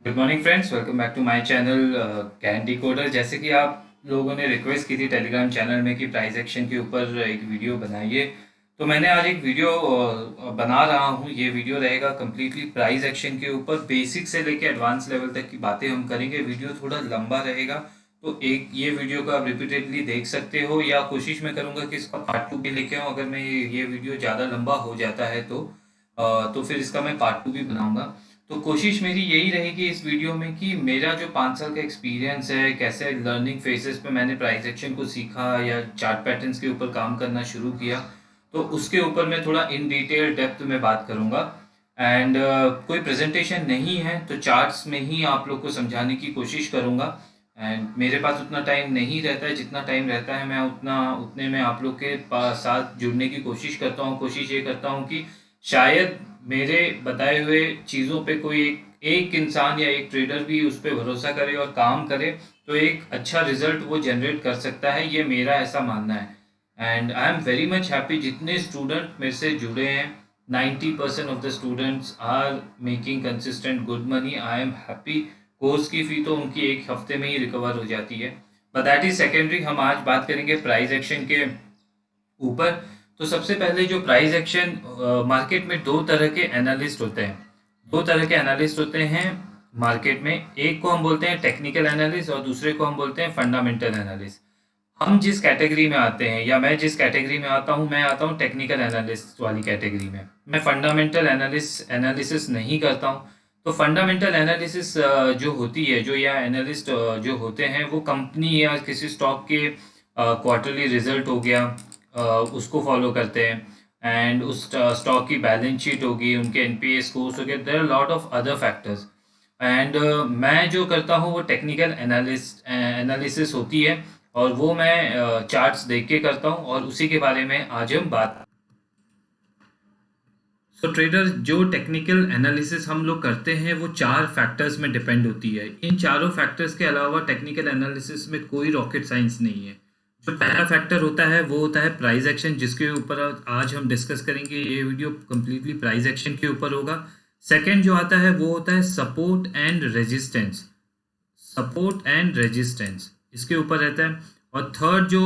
Good morning friends, welcome back to my channel Candy Coder. जैसे कि आप लोगों ने रिक्वेस्ट की थी टेलीग्राम चैनल में कि प्राइस एक्शन के ऊपर एक वीडियो बनाइए, तो मैंने आज एक वीडियो बना रहा हूँ। ये वीडियो रहेगा कम्प्लीटली प्राइस एक्शन के ऊपर, बेसिक से लेके एडवांस लेवल तक की बातें हम करेंगे। वीडियो थोड़ा लंबा रहेगा, तो एक ये वीडियो को आप रिपीटेडली देख सकते हो, या कोशिश मैं करूँगा कि इसका पार्ट 2 भी लेके आऊँ। अगर मैं ये वीडियो ज़्यादा लंबा हो जाता है तो फिर इसका मैं पार्ट 2 भी बनाऊँगा। तो कोशिश मेरी यही रहेगी इस वीडियो में कि मेरा जो 5 साल का एक्सपीरियंस है, कैसे लर्निंग फेजेस पे मैंने प्राइस एक्शन को सीखा या चार्ट पैटर्न्स के ऊपर काम करना शुरू किया, तो उसके ऊपर मैं थोड़ा इन डिटेल डेप्थ में बात करूँगा। एंड कोई प्रेजेंटेशन नहीं है, तो चार्ट्स में ही आप लोग को समझाने की कोशिश करूँगा। एंड मेरे पास उतना टाइम नहीं रहता है, जितना टाइम रहता है मैं उतने में आप लोग के साथ जुड़ने की कोशिश करता हूँ। कोशिश ये करता हूँ कि शायद मेरे बताए हुए चीज़ों पे कोई एक इंसान या एक ट्रेडर भी उस पर भरोसा करे और काम करे, तो एक अच्छा रिजल्ट वो जनरेट कर सकता है। ये मेरा ऐसा मानना है। And I am very much happy, जितने स्टूडेंट मेरे से जुड़े हैं 90% of the students are making consistent good money. I am happy. Course की फ़ी तो उनकी एक हफ्ते में ही रिकवर हो जाती है, बट दैट इज़ सेकेंडरी। हम आज बात करेंगे प्राइस एक्शन के ऊपर। तो सबसे पहले जो प्राइस एक्शन, मार्केट में दो तरह के एनालिस्ट होते हैं। दो तरह के एनालिस्ट होते हैं मार्केट में। एक को हम बोलते हैं टेक्निकल एनालिस्ट और दूसरे को हम बोलते हैं फंडामेंटल एनालिस्ट। हम जिस कैटेगरी में आते हैं, या मैं जिस कैटेगरी में आता हूँ, मैं आता हूँ टेक्निकल एनालिस्ट वाली कैटेगरी में। मैं फंडामेंटल एनालिसिस नहीं करता हूँ। तो फंडामेंटल एनालिसिस जो होती है, जो या एनालिस्ट जो होते हैं, वो कंपनी या किसी स्टॉक के क्वार्टरली रिजल्ट हो गया, उसको फॉलो करते हैं। एंड उस स्टॉक की बैलेंस शीट होगी, उनके एनपीए स्कोर्स हो गए, there are lot of other factors. And मैं जो करता हूँ वो टेक्निकल एनालिसिस होती है, और वो मैं चार्ट्स देख के करता हूँ, और उसी के बारे में आज हम बात। तो ट्रेडर, जो टेक्निकल एनालिसिस हम लोग करते हैं वो 4 फैक्टर्स में डिपेंड होती है। इन चारों फैक्टर्स के अलावा टेक्निकल एनालिसिस में कोई रॉकेट साइंस नहीं है। जो पहला फैक्टर होता है वो होता है प्राइस एक्शन, जिसके ऊपर आज हम डिस्कस करेंगे। ये वीडियो कम्प्लीटली प्राइस एक्शन के ऊपर होगा। सेकंड जो आता है वो होता है support and resistance. Support and resistance इसके ऊपर रहता है। और थर्ड जो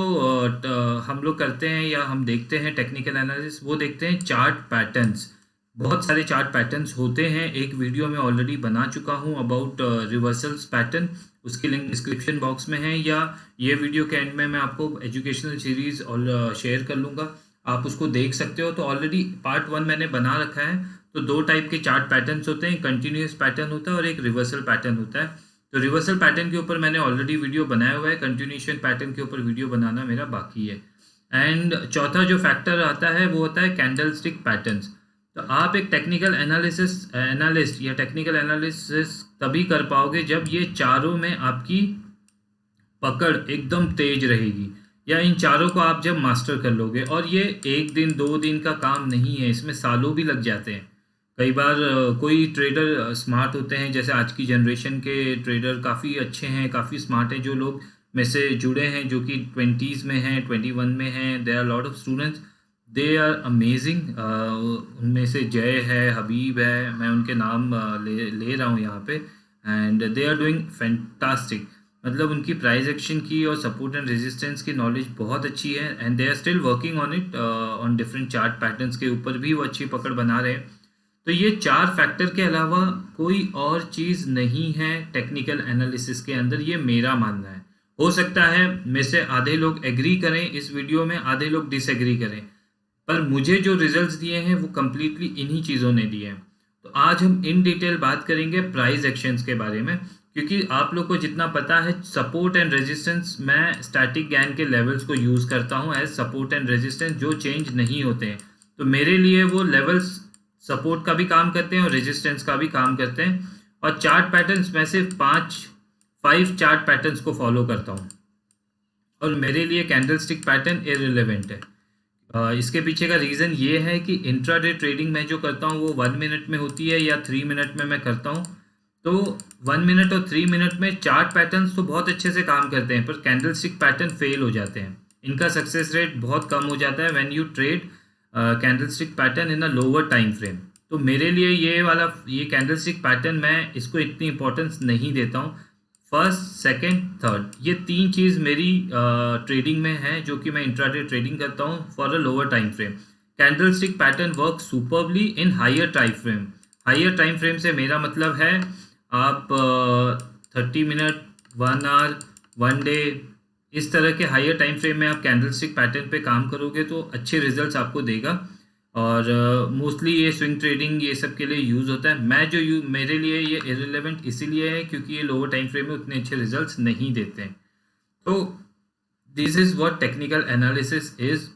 हम लोग करते हैं या हम देखते हैं टेक्निकल एनालिसिस, वो देखते हैं चार्ट पैटर्न्स। बहुत सारे चार्ट पैटर्न्स होते हैं। एक वीडियो में ऑलरेडी बना चुका हूँ अबाउट रिवर्सल्स पैटर्न, उसकी लिंक डिस्क्रिप्शन बॉक्स में है, या ये वीडियो के एंड में मैं आपको एजुकेशनल सीरीज और शेयर कर लूँगा, आप उसको देख सकते हो। तो ऑलरेडी पार्ट 1 मैंने बना रखा है। तो 2 टाइप के चार्ट पैटर्न्स होते हैं, कंटिन्यूस पैटर्न होता है और एक रिवर्सल पैटर्न होता है। तो रिवर्सल पैटर्न के ऊपर मैंने ऑलरेडी वीडियो बनाया हुआ है, कंटिन्यूशन पैटर्न के ऊपर वीडियो बनाना मेरा बाकी है। एंड चौथा जो फैक्टर आता है वो होता है कैंडल स्टिक पैटर्न्स। तो आप एक टेक्निकल एनालिस्ट या टेक्निकल एनालिसिस तभी कर पाओगे जब ये चारों में आपकी पकड़ एकदम तेज रहेगी, या इन चारों को आप जब मास्टर कर लोगे। और ये 1 दिन 2 दिन का काम नहीं है, इसमें सालों भी लग जाते हैं। कई बार कोई ट्रेडर स्मार्ट होते हैं, जैसे आज की जनरेशन के ट्रेडर काफ़ी अच्छे हैं, काफ़ी स्मार्ट हैं। जो लोग में से जुड़े हैं, जो कि 20s में हैं, 21 में हैं, there are lot of students, they are amazing. उनमें से जय है, हबीब है, मैं उनके नाम ले रहा हूँ यहाँ पे। And they are doing fantastic. मतलब उनकी प्राइस एक्शन की और सपोर्ट एंड रेजिस्टेंस की नॉलेज बहुत अच्छी है। And they are still working on it, on different chart patterns के ऊपर भी वो अच्छी पकड़ बना रहे हैं। तो ये 4 फैक्टर के अलावा कोई और चीज़ नहीं है टेक्निकल एनालिसिस के अंदर, ये मेरा मानना है। हो सकता है में से आधे लोग एग्री करें इस वीडियो में, आधे लोग डिसएग्री करें, पर मुझे जो रिजल्ट्स दिए हैं वो कम्प्लीटली इन्हीं चीज़ों ने दिए हैं। तो आज हम इन डिटेल बात करेंगे प्राइस एक्शंस के बारे में, क्योंकि आप लोग को जितना पता है सपोर्ट एंड रेजिस्टेंस, मैं स्टैटिक गैन के लेवल्स को यूज़ करता हूँ एज सपोर्ट एंड रेजिस्टेंस, जो चेंज नहीं होते हैं। तो मेरे लिए वो लेवल्स सपोर्ट का भी काम करते हैं और रेजिस्टेंस का भी काम करते हैं। और चार्ट पैटर्न्स में सिर्फ 5 चार्ट पैटर्न्स को फॉलो करता हूँ, और मेरे लिए कैंडल स्टिक पैटर्न इररिलेवेंट है। इसके पीछे का रीज़न ये है कि इंट्राडे ट्रेडिंग मैं जो करता हूँ वो 1 मिनट में होती है या 3 मिनट में मैं करता हूँ। तो 1 मिनट और 3 मिनट में चार्ट पैटर्न्स तो बहुत अच्छे से काम करते हैं, पर कैंडल स्टिक पैटर्न फेल हो जाते हैं। इनका सक्सेस रेट बहुत कम हो जाता है when you trade candle stick pattern in a lower time frame. तो मेरे लिए ये कैंडलस्टिक पैटर्न मैं इसको इतनी इंपॉर्टेंस नहीं देता हूँ। फर्स्ट, सेकंड, थर्ड, ये 3 चीज़ मेरी ट्रेडिंग में है जो कि मैं इंट्राडे ट्रेडिंग करता हूँ for a lower time frame. Candlestick pattern work superbly in higher time frame. Higher time frame से मेरा मतलब है आप 30 मिनट, 1 आवर, 1 डे, इस तरह के हायर टाइम फ्रेम में आप कैंडलस्टिक पैटर्न पे काम करोगे तो अच्छे रिजल्ट्स आपको देगा। और मोस्टली ये स्विंग ट्रेडिंग ये सब के लिए यूज़ होता है। मेरे लिए ये इररिलेवेंट इसीलिए है क्योंकि ये लोअर टाइम फ्रेम में उतने अच्छे रिजल्ट्स नहीं देते हैं। तो this is what technical analysis is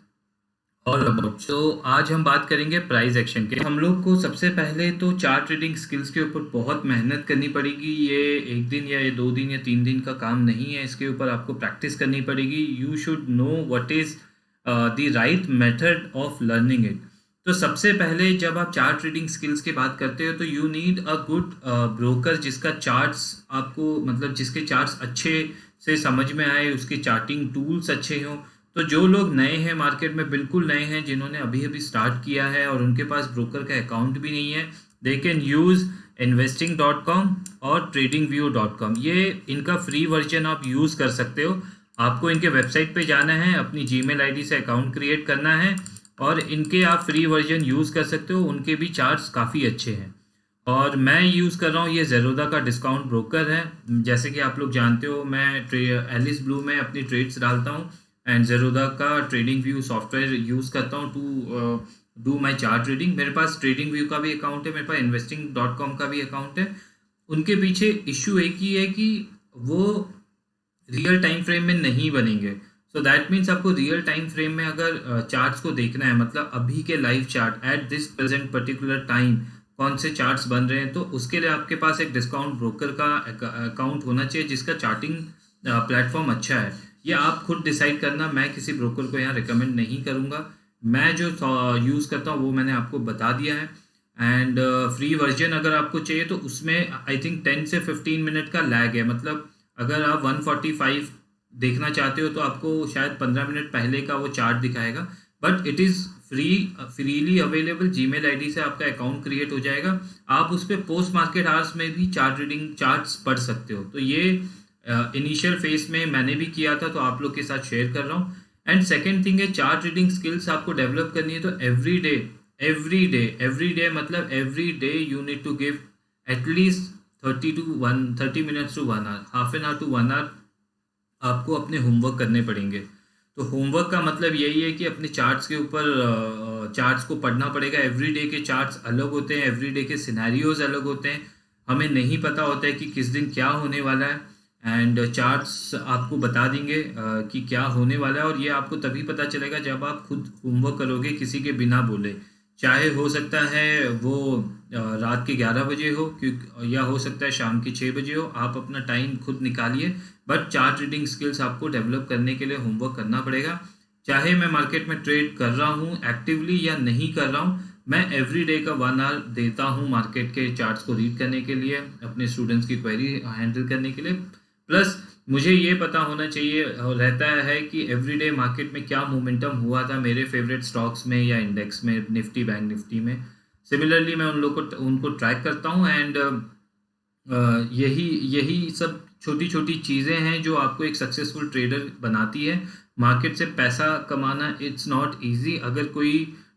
all about. तो आज हम बात करेंगे प्राइस एक्शन के। हम लोग को सबसे पहले तो चार्ट ट्रेडिंग स्किल्स के ऊपर बहुत मेहनत करनी पड़ेगी। ये 1 दिन या 2 दिन या 3 दिन का काम नहीं है, इसके ऊपर आपको प्रैक्टिस करनी पड़ेगी। You should know what is the right method of learning it. तो सबसे पहले जब आप चार्ट ट्रेडिंग स्किल्स की बात करते हो तो you need a good broker जिसका चार्ट्स आपको मतलब जिसके चार्ट्स अच्छे से समझ में आए, उसके चार्टिंग टूल्स अच्छे हों। तो जो लोग नए हैं मार्केट में, बिल्कुल नए हैं, जिन्होंने अभी अभी स्टार्ट किया है और उनके पास ब्रोकर का अकाउंट भी नहीं है, दे कैन यूज़ investing.com और tradingview.com। ये इनका फ्री वर्जन आप यूज़ कर सकते हो। आपको इनके वेबसाइट पे जाना है, अपनी जीमेल आईडी से अकाउंट क्रिएट करना है और इनके आप फ्री वर्जन यूज़ कर सकते हो। उनके भी चार्ट्स काफ़ी अच्छे हैं और मैं यूज़ कर रहा हूँ, ये ज़ेरोदा का डिस्काउंट ब्रोकर है। जैसे कि आप लोग जानते हो मैं एलिस ब्लू में अपनी ट्रेड्स डालता हूँ एंड ज़ेरोदा का ट्रेडिंग व्यू सॉफ्टवेयर यूज़ करता हूँ to do my chart trading. मेरे पास ट्रेडिंग व्यू का भी अकाउंट है, मेरे पास investing.com का भी अकाउंट है। उनके पीछे इश्यू एक ही है कि वो रियल टाइम फ्रेम में नहीं बनेंगे। सो दैट मीन्स आपको रियल टाइम फ्रेम में अगर चार्ट्स को देखना है, मतलब अभी के live chart at this present particular time कौन से चार्ट्स बन रहे हैं, तो उसके लिए आपके पास एक डिस्काउंट ब्रोकर का अकाउंट होना चाहिए जिसका चार्टिंग प्लेटफॉर्म अच्छा है। ये आप खुद डिसाइड करना, मैं किसी ब्रोकर को यहाँ रिकमेंड नहीं करूँगा। मैं जो यूज़ करता हूँ वो मैंने आपको बता दिया है। एंड फ्री वर्जन अगर आपको चाहिए तो उसमें आई थिंक 10 से 15 मिनट का लैग है। मतलब अगर आप 145 देखना चाहते हो तो आपको शायद 15 मिनट पहले का वो चार्ट दिखाएगा, but it is freely available. Gmail ID से आपका अकाउंट क्रिएट हो जाएगा, आप उस पर पोस्ट मार्केट आवर्स में भी चार्ट रीडिंग चार्ट्स पढ़ सकते हो। तो ये इनिशियल फेज में मैंने भी किया था तो आप लोग के साथ शेयर कर रहा हूँ। एंड सेकेंड थिंग है, चार्ट रीडिंग स्किल्स आपको डेवलप करनी है तो एवरी डे मतलब every day you need to give at least 30 minutes to 1 hour, half an hour to 1 hour आपको अपने होमवर्क करने पड़ेंगे। तो होमवर्क का मतलब यही है कि अपने चार्ट्स के ऊपर चार्ट्स को पढ़ना पड़ेगा। एवरी डे के चार्ट्स अलग होते हैं, एवरी डे के सिनेरियोज अलग होते हैं। हमें नहीं पता होता है कि किस दिन क्या होने वाला है एंड चार्ट्स आपको बता देंगे कि क्या होने वाला है। और ये आपको तभी पता चलेगा जब आप खुद होमवर्क करोगे किसी के बिना बोले। चाहे हो सकता है वो रात के 11 बजे हो या हो सकता है शाम के 6 बजे हो, आप अपना टाइम खुद निकालिए। बट चार्ट रीडिंग स्किल्स आपको डेवलप करने के लिए होमवर्क करना पड़ेगा। चाहे मैं मार्केट में ट्रेड कर रहा हूँ एक्टिवली या नहीं कर रहा हूँ, मैं एवरी डे का 1 आवर देता हूँ मार्केट के चार्ट्स को रीड करने के लिए, अपने स्टूडेंट्स की क्वेरी हैंडल करने के लिए। प्लस मुझे ये पता होना चाहिए रहता है कि एवरीडे मार्केट में क्या मोमेंटम हुआ था मेरे फेवरेट स्टॉक्स में या इंडेक्स में, निफ्टी, बैंक निफ्टी में। सिमिलरली मैं उनको ट्रैक करता हूँ एंड यही सब छोटी छोटी चीज़ें हैं जो आपको एक सक्सेसफुल ट्रेडर बनाती है। मार्केट से पैसा कमाना इट्स नॉट ईजी। अगर कोई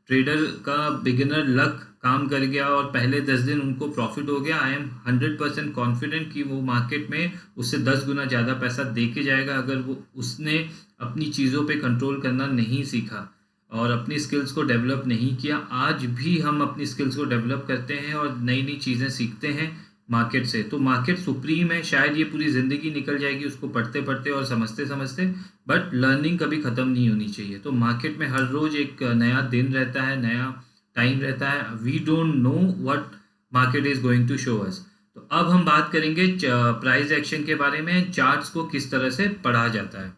ट्रेडर का बिगिनर लक काम कर गया और पहले 10 दिन उनको प्रॉफिट हो गया, आई एम 100% कॉन्फिडेंट कि वो मार्केट में उससे 10 गुना ज़्यादा पैसा दे के जाएगा अगर वो उसने अपनी चीज़ों पे कंट्रोल करना नहीं सीखा और अपनी स्किल्स को डेवलप नहीं किया। आज भी हम अपनी स्किल्स को डेवलप करते हैं और नई नई चीज़ें सीखते हैं मार्केट से। तो मार्केट सुप्रीम है, शायद ये पूरी ज़िंदगी निकल जाएगी उसको पढ़ते पढ़ते और समझते समझते, बट लर्निंग कभी ख़त्म नहीं होनी चाहिए। तो मार्केट में हर रोज़ एक नया दिन रहता है, नया टाइम रहता है। We don't know what market is going to show us. तो अब हम बात करेंगे प्राइस एक्शन के बारे में, चार्ट्स को किस तरह से पढ़ा जाता है।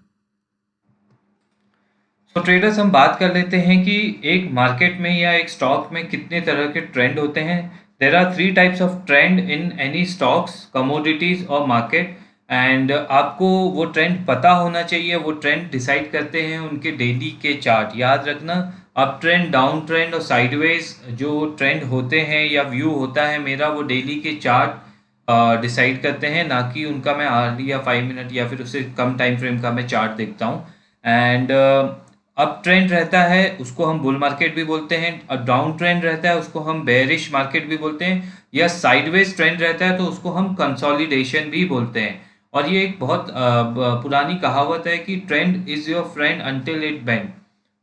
तो ट्रेडर्स हम बात कर लेते हैं कि एक मार्केट में या एक स्टॉक में कितने तरह के ट्रेंड होते हैं। There are 3 types of trend in any stocks, commodities और मार्केट। एंड आपको वो ट्रेंड पता होना चाहिए। वो ट्रेंड डिसाइड करते हैं उनके डेली के चार्ट। याद रखना, अप ट्रेंड, डाउन ट्रेंड और साइडवेज जो ट्रेंड होते हैं या व्यू होता है मेरा, वो डेली के चार्ट डिसाइड करते हैं, ना कि उनका मैं आरली या 5 मिनट या फिर उससे कम टाइम फ्रेम का मैं चार्ट देखता हूँ। एंड अप ट्रेंड रहता है उसको हम बुल मार्केट भी बोलते हैं, और डाउन ट्रेंड रहता है उसको हम बेरिश मार्केट भी बोलते हैं, या साइडवेज ट्रेंड रहता है तो उसको हम कंसोलिडेशन भी बोलते हैं। और ये एक बहुत पुरानी कहावत है कि trend is your friend until it bend.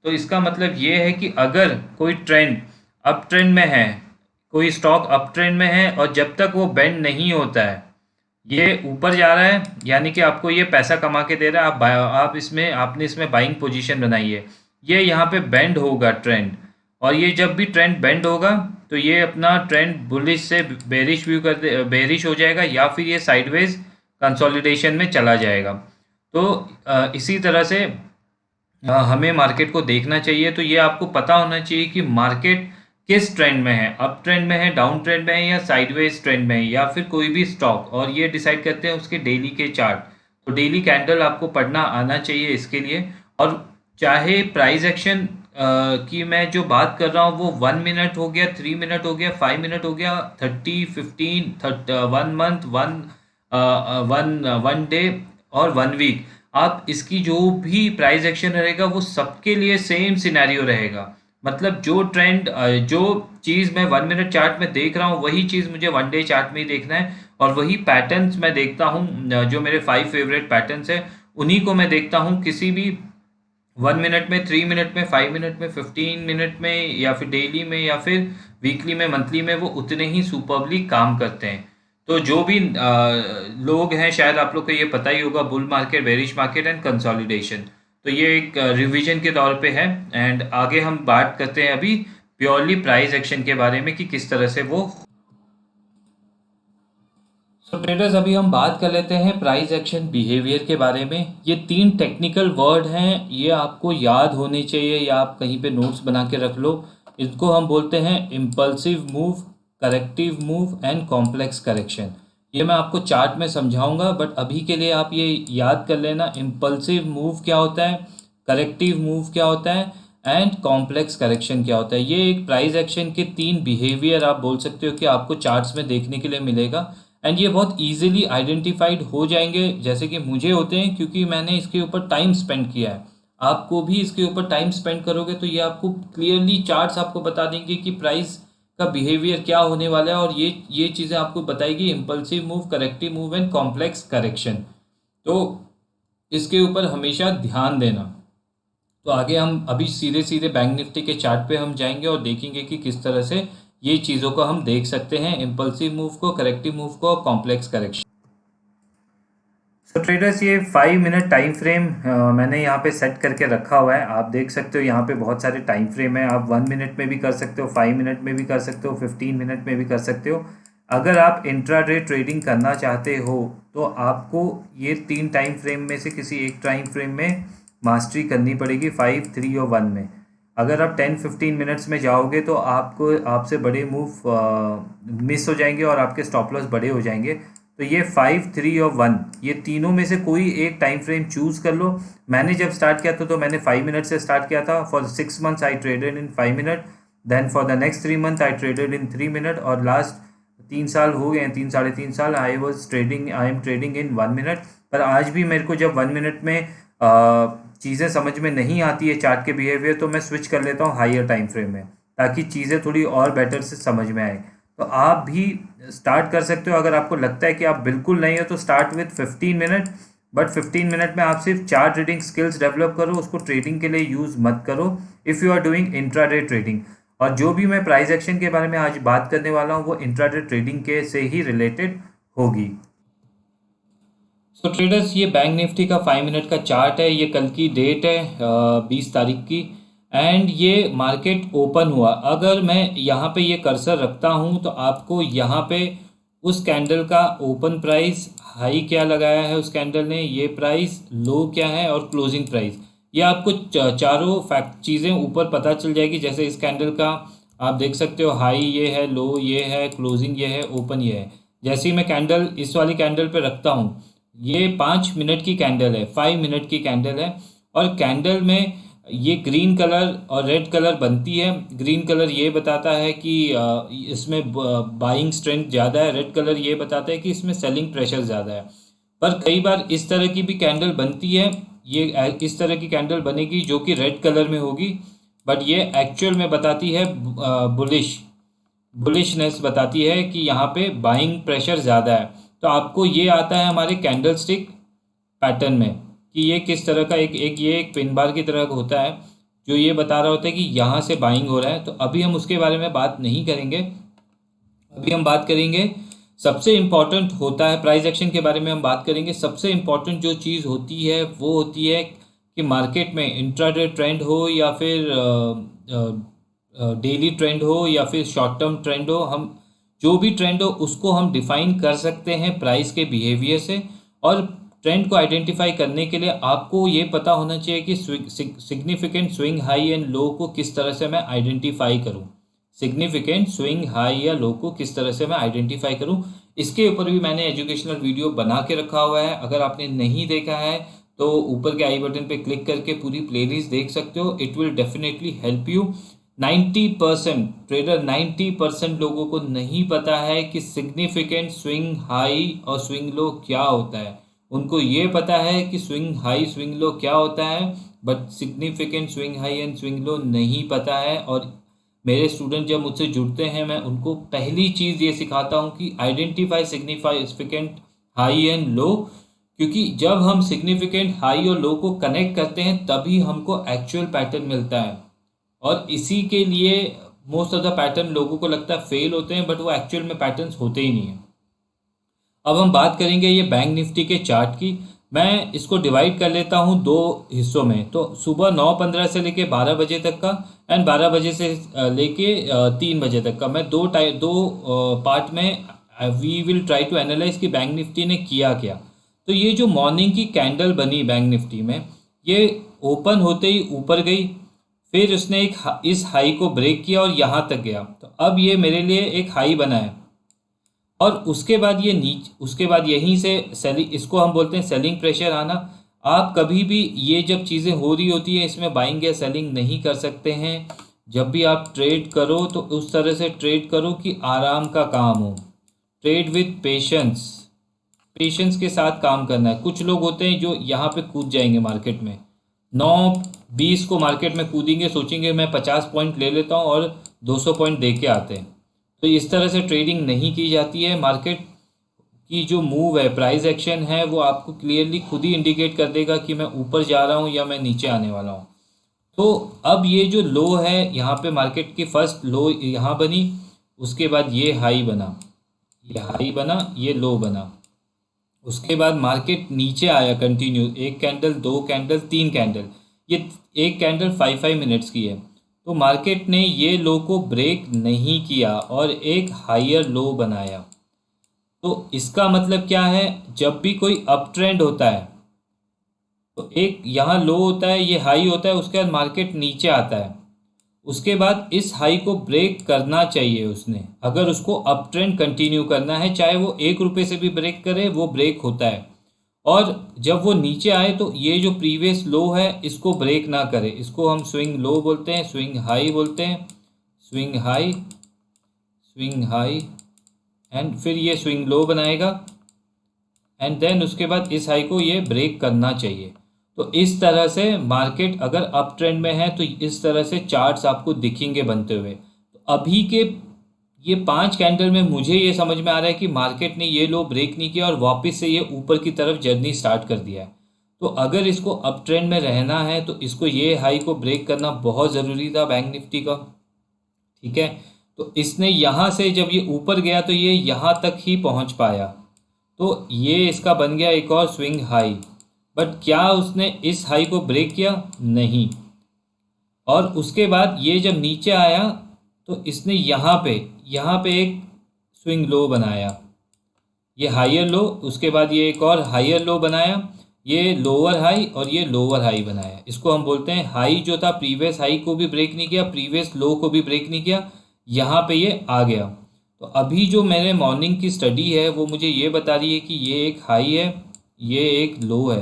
तो इसका मतलब ये है कि अगर कोई ट्रेंड अप ट्रेंड में है, कोई स्टॉक अप ट्रेंड में है और जब तक वो बेंड नहीं होता है, ये ऊपर जा रहा है, यानी कि आपको ये पैसा कमा के दे रहा है, आप इसमें आपने इसमें बाइंग पोजीशन बनाई है, ये यहाँ पे बेंड होगा ट्रेंड। और ये जब भी ट्रेंड बेंड होगा तो ये अपना ट्रेंड बुलिश से बेरिश व्यू कर दे, बेरिश हो जाएगा, या फिर ये साइडवेज कंसोलिडेशन में चला जाएगा। तो इसी तरह से हमें मार्केट को देखना चाहिए। तो ये आपको पता होना चाहिए कि मार्केट किस ट्रेंड में है, अप ट्रेंड में है, डाउन ट्रेंड में है, या साइडवेज ट्रेंड में है, या फिर कोई भी स्टॉक, और ये डिसाइड करते हैं उसके डेली के चार्ट। तो डेली कैंडल आपको पढ़ना आना चाहिए इसके लिए। और चाहे प्राइस एक्शन की मैं जो बात कर रहा हूँ वो 1 मिनट हो गया, 3 मिनट हो गया, 5 मिनट हो गया, 30, 15, 1 मंथ, वन डे और 1 वीक, आप इसकी जो भी प्राइस एक्शन रहेगा वो सबके लिए सेम सिनेरियो रहेगा। मतलब जो ट्रेंड, जो चीज़ मैं 1 मिनट चार्ट में देख रहा हूँ वही चीज़ मुझे 1 डे चार्ट में ही देखना है, और वही पैटर्न्स मैं देखता हूँ, जो मेरे 5 फेवरेट पैटर्न्स हैं उन्हीं को मैं देखता हूँ। किसी भी 1 मिनट में, 3 मिनट में, 5 मिनट में, 15 मिनट में, या फिर डेली में, या फिर वीकली में, मंथली में, वो उतने ही सुपरबली काम करते हैं। तो जो भी लोग हैं, शायद आप लोग को ये पता ही होगा, bull market, bearish market and consolidation. तो ये एक रिवीजन के तौर पे है। एंड आगे हम बात करते हैं अभी प्योरली प्राइस एक्शन के बारे में कि किस तरह से वो। तो ट्रेडर्स, अभी हम बात कर लेते हैं प्राइस एक्शन बिहेवियर के बारे में। ये 3 टेक्निकल वर्ड हैं, ये आपको याद होने चाहिए या आप कहीं पे नोट्स बना के रख लो। इसको हम बोलते हैं impulsive move, corrective move and complex correction. ये मैं आपको चार्ट में समझाऊंगा, बट अभी के लिए आप ये याद कर लेना, इम्पल्सिव मूव क्या होता है, करेक्टिव मूव क्या होता है, एंड कॉम्प्लेक्स करेक्शन क्या होता है। ये एक प्राइस एक्शन के 3 बिहेवियर आप बोल सकते हो कि आपको चार्ट्स में देखने के लिए मिलेगा। एंड ये बहुत इजीली आइडेंटिफाइड हो जाएंगे, जैसे कि मुझे होते हैं, क्योंकि मैंने इसके ऊपर टाइम स्पेंड किया है। आपको भी इसके ऊपर टाइम स्पेंड करोगे तो ये आपको क्लियरली चार्ट्स आपको बता देंगे कि प्राइस का बिहेवियर क्या होने वाला है, और ये चीज़ें आपको बताएगी impulsive move, corrective move and complex correction. तो इसके ऊपर हमेशा ध्यान देना। तो आगे हम अभी सीधे सीधे बैंक निफ्टी के चार्ट पे हम जाएंगे और देखेंगे कि किस तरह से ये चीज़ों को हम देख सकते हैं, इम्पल्सिव मूव को, करेक्टिव मूव को, कॉम्प्लेक्स करेक्शन। तो ट्रेडर्स, ये 5 मिनट टाइम फ्रेम मैंने यहाँ पे सेट करके रखा हुआ है। आप देख सकते हो यहाँ पे बहुत सारे टाइम फ्रेम है। आप 1 मिनट में भी कर सकते हो, 5 मिनट में भी कर सकते हो, 15 मिनट में भी कर सकते हो। अगर आप इंट्राडे ट्रेडिंग करना चाहते हो तो आपको ये 3 टाइम फ्रेम में से किसी एक टाइम फ्रेम में मास्टरी करनी पड़ेगी, 5, 3 और 1 में। अगर आप 10-15 मिनट्स में जाओगे तो आपको आपसे बड़े मूव मिस हो जाएंगे और आपके स्टॉप लॉस बड़े हो जाएंगे। तो ये 5, 3 और 1, ये तीनों में से कोई एक टाइम फ्रेम चूज़ कर लो। मैंने जब स्टार्ट किया था तो मैंने 5 मिनट से स्टार्ट किया था। For 6 months I traded in 5 minute, then for the next 3 month I traded in 3 minute, और लास्ट 3 साल हो गए हैं, 3 साढ़े 3 साल I am trading in 1 minute. पर आज भी मेरे को जब 1 मिनट में चीज़ें समझ में नहीं आती है चार्ट के बिहेवियर, तो मैं स्विच कर लेता हूँ हायर टाइम फ्रेम में, ताकि चीज़ें थोड़ी और बेटर से समझ में आए। तो आप भी स्टार्ट कर सकते हो। अगर आपको लगता है कि आप बिल्कुल नहीं हो तो start with 15 minute, but 15 minute में आप सिर्फ 4 ट्रेडिंग स्किल्स डेवलप करो, उसको ट्रेडिंग के लिए यूज़ मत करो if you are doing intraday trading. और जो भी मैं प्राइस एक्शन के बारे में आज बात करने वाला हूँ वो इंट्राडे ट्रेडिंग के से ही रिलेटेड होगी। तो ट्रेडर्स, ये बैंक निफ्टी का 5 मिनट का चार्ट है। ये कल की डेट है 20 तारीख की, एंड ये मार्केट ओपन हुआ। अगर मैं यहाँ पे ये कर्सर रखता हूँ तो आपको यहाँ पे उस कैंडल का ओपन प्राइस, हाई क्या लगाया है उस कैंडल ने, ये प्राइस, लो क्या है, और क्लोजिंग प्राइस, ये आपको चारों फैक्ट चीज़ें ऊपर पता चल जाएगी। जैसे इस कैंडल का आप देख सकते हो, हाई ये है, लो ये है, क्लोजिंग ये है, ओपन ये है। जैसे ही मैं कैंडल इस वाली कैंडल पे रखता हूँ, ये 5 मिनट की कैंडल है, 5 मिनट की कैंडल है, और कैंडल में ये ग्रीन कलर और रेड कलर बनती है। ग्रीन कलर ये बताता है कि इसमें बाइंग स्ट्रेंथ ज़्यादा है, रेड कलर ये बताता है कि इसमें सेलिंग प्रेशर ज़्यादा है। पर कई बार इस तरह की भी कैंडल बनती है, ये इस तरह की कैंडल बनेगी जो कि रेड कलर में होगी, बट ये एक्चुअल में बताती है बुलिशनेस बताती है कि यहाँ पे बाइंग प्रेशर ज़्यादा है। तो आपको ये आता है हमारे कैंडल स्टिक पैटर्न में कि ये किस तरह का एक पिन बार की तरह होता है जो ये बता रहा होता है कि यहाँ से बाइंग हो रहा है। तो अभी हम उसके बारे में बात नहीं करेंगे, अभी हम बात करेंगे सबसे इम्पॉर्टेंट होता है प्राइस एक्शन के बारे में हम बात करेंगे। सबसे इम्पॉर्टेंट जो चीज़ होती है वो होती है कि मार्केट में इंट्राडे ट्रेंड हो या फिर डेली ट्रेंड हो या फिर शॉर्ट टर्म ट्रेंड हो, हम जो भी ट्रेंड हो उसको हम डिफाइन कर सकते हैं प्राइस के बिहेवियर से। और ट्रेंड को आइडेंटिफाई करने के लिए आपको ये पता होना चाहिए कि significant swing high and low को किस तरह से मैं आइडेंटिफाई करूं। सिग्निफिकेंट स्विंग हाई या लो को किस तरह से मैं आइडेंटिफाई करूं, इसके ऊपर भी मैंने एजुकेशनल वीडियो बना के रखा हुआ है। अगर आपने नहीं देखा है तो ऊपर के आई बटन पे क्लिक करके पूरी प्लेलिस्ट देख सकते हो। It will definitely help you. 90% trader 90% लोगों को नहीं पता है कि सिग्निफिकेंट स्विंग हाई और स्विंग लो क्या होता है। उनको ये पता है कि स्विंग हाई स्विंग लो क्या होता है, but significant swing high and swing लो नहीं पता है। और मेरे स्टूडेंट जब मुझसे जुड़ते हैं मैं उनको पहली चीज़ ये सिखाता हूँ कि identify significant high and low, क्योंकि जब हम सिग्निफिकेंट हाई और लो को कनेक्ट करते हैं तभी हमको एक्चुअल पैटर्न मिलता है। और इसी के लिए मोस्ट ऑफ द पैटर्न लोगों को लगता है फेल होते हैं, बट वो एक्चुअल में पैटर्न्स होते ही नहीं हैं। अब हम बात करेंगे ये बैंक निफ्टी के चार्ट की। मैं इसको डिवाइड कर लेता हूँ दो हिस्सों में। तो सुबह 9:15 से लेके 12 बजे तक का एंड 12 बजे से लेके 3 बजे तक का, मैं दो पार्ट में we will try to analyze कि बैंक निफ्टी ने किया क्या। तो ये जो मॉर्निंग की कैंडल बनी बैंक निफ्टी में, ये ओपन होते ही ऊपर गई, फिर उसने इस हाई को ब्रेक किया और यहाँ तक गया। तो अब ये मेरे लिए एक हाई बना है। और उसके बाद उसके बाद यहीं से सेलिंग, इसको हम बोलते हैं सेलिंग प्रेशर आना। आप कभी भी ये जब चीज़ें हो रही होती है इसमें बाइंग या सेलिंग नहीं कर सकते हैं। जब भी आप ट्रेड करो तो उस तरह से ट्रेड करो कि आराम का काम हो। ट्रेड विथ पेशेंस, पेशेंस के साथ काम करना है। कुछ लोग होते हैं जो यहाँ पे कूद जाएंगे मार्केट में, 9:20 को मार्केट में कूदेंगे, सोचेंगे मैं 50 पॉइंट ले लेता हूँ और 200 पॉइंट दे के आते हैं। तो इस तरह से ट्रेडिंग नहीं की जाती है। मार्केट की जो मूव है, प्राइस एक्शन है, वो आपको क्लियरली खुद ही इंडिकेट कर देगा कि मैं ऊपर जा रहा हूँ या मैं नीचे आने वाला हूँ। तो अब ये जो लो है यहाँ पे मार्केट की फर्स्ट लो यहाँ बनी, उसके बाद ये हाई बना, ये हाई बना, ये लो बना। उसके बाद मार्केट नीचे आया कंटिन्यू, एक कैंडल, दो कैंडल, तीन कैंडल, ये एक कैंडल 5 मिनट्स की है। तो मार्केट ने ये लो को ब्रेक नहीं किया और एक हायर लो बनाया। तो इसका मतलब क्या है, जब भी कोई अप ट्रेंड होता है तो एक यहाँ लो होता है, ये हाई होता है, उसके बाद मार्केट नीचे आता है, उसके बाद इस हाई को ब्रेक करना चाहिए उसने, अगर उसको अप ट्रेंड कंटिन्यू करना है। चाहे वो 1 रुपये से भी ब्रेक करे, वो ब्रेक होता है। और जब वो नीचे आए तो ये जो प्रीवियस लो है इसको ब्रेक ना करे, इसको हम स्विंग लो बोलते हैं, स्विंग हाई बोलते हैं, swing high, swing high, and फिर ये स्विंग लो बनाएगा एंड देन उसके बाद इस हाई को ये ब्रेक करना चाहिए। तो इस तरह से मार्केट अगर अप ट्रेंड में है तो इस तरह से चार्ट्स आपको दिखेंगे बनते हुए। तो अभी के ये 5 कैंडल में मुझे ये समझ में आ रहा है कि मार्केट ने ये लो ब्रेक नहीं किया और वापस से ये ऊपर की तरफ जर्नी स्टार्ट कर दिया है। तो अगर इसको अप ट्रेंड में रहना है तो इसको ये हाई को ब्रेक करना बहुत ज़रूरी था बैंक निफ्टी का, ठीक है। तो इसने यहाँ से जब ये ऊपर गया तो ये यहाँ तक ही पहुँच पाया, तो ये इसका बन गया एक और स्विंग हाई। बट क्या उसने इस हाई को ब्रेक किया? नहीं। और उसके बाद ये जब नीचे आया तो इसने यहाँ पे एक स्विंग लो बनाया, ये हायर लो, उसके बाद ये एक और हायर लो बनाया, ये लोअर हाई और ये लोअर हाई बनाया। इसको हम बोलते हैं हाई जो था प्रीवियस हाई को भी ब्रेक नहीं किया, प्रीवियस लो को भी ब्रेक नहीं किया, यहाँ पे ये आ गया। तो अभी जो मैंने मॉर्निंग की स्टडी है वो मुझे ये बता रही है कि ये एक हाई है, ये एक लो है।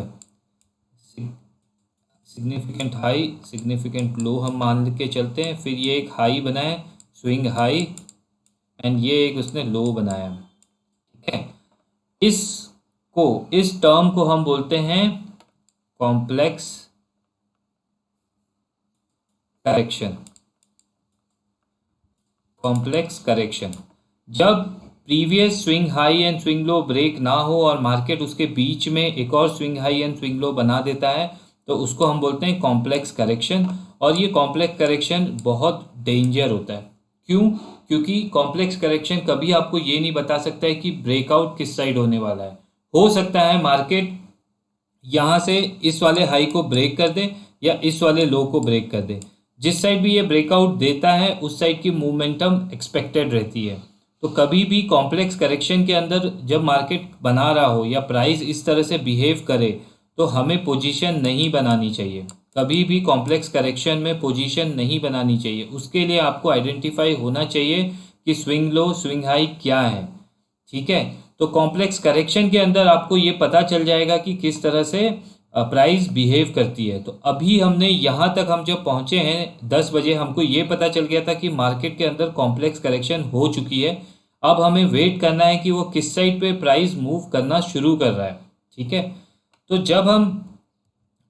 सिग्निफिकेंट हाई, सिग्निफिकेंट लो हम मान के चलते हैं। फिर ये एक हाई बनाए, स्विंग हाई, एंड ये एक उसने लो बनाया। ठीक है, इस टर्म को हम बोलते हैं कॉम्प्लेक्स करेक्शन। कॉम्प्लेक्स करेक्शन, जब previous swing high and swing low break ना हो और मार्केट उसके बीच में एक और swing high and swing low बना देता है, तो उसको हम बोलते हैं कॉम्प्लेक्स करेक्शन। और ये कॉम्प्लेक्स करेक्शन बहुत डेंजर होता है। क्यों? क्योंकि कॉम्प्लेक्स करेक्शन कभी आपको ये नहीं बता सकता है कि ब्रेकआउट किस साइड होने वाला है। हो सकता है मार्केट यहाँ से इस वाले हाई को ब्रेक कर दे या इस वाले लो को ब्रेक कर दे। जिस साइड भी ये ब्रेकआउट देता है उस साइड की मोमेंटम एक्सपेक्टेड रहती है। तो कभी भी कॉम्प्लेक्स करेक्शन के अंदर जब मार्केट बना रहा हो या प्राइस इस तरह से बिहेव करे तो हमें पोजीशन नहीं बनानी चाहिए। कभी भी कॉम्प्लेक्स करेक्शन में पोजीशन नहीं बनानी चाहिए। उसके लिए आपको आइडेंटिफाई होना चाहिए कि स्विंग लो स्विंग हाई क्या है। ठीक है, तो कॉम्प्लेक्स करेक्शन के अंदर आपको ये पता चल जाएगा कि किस तरह से प्राइस बिहेव करती है। तो अभी हमने यहाँ तक हम जब पहुँचे हैं 10 बजे, हमको ये पता चल गया था कि मार्केट के अंदर कॉम्प्लेक्स करेक्शन हो चुकी है। अब हमें वेट करना है कि वो किस साइड पे प्राइस मूव करना शुरू कर रहा है। ठीक है, तो जब हम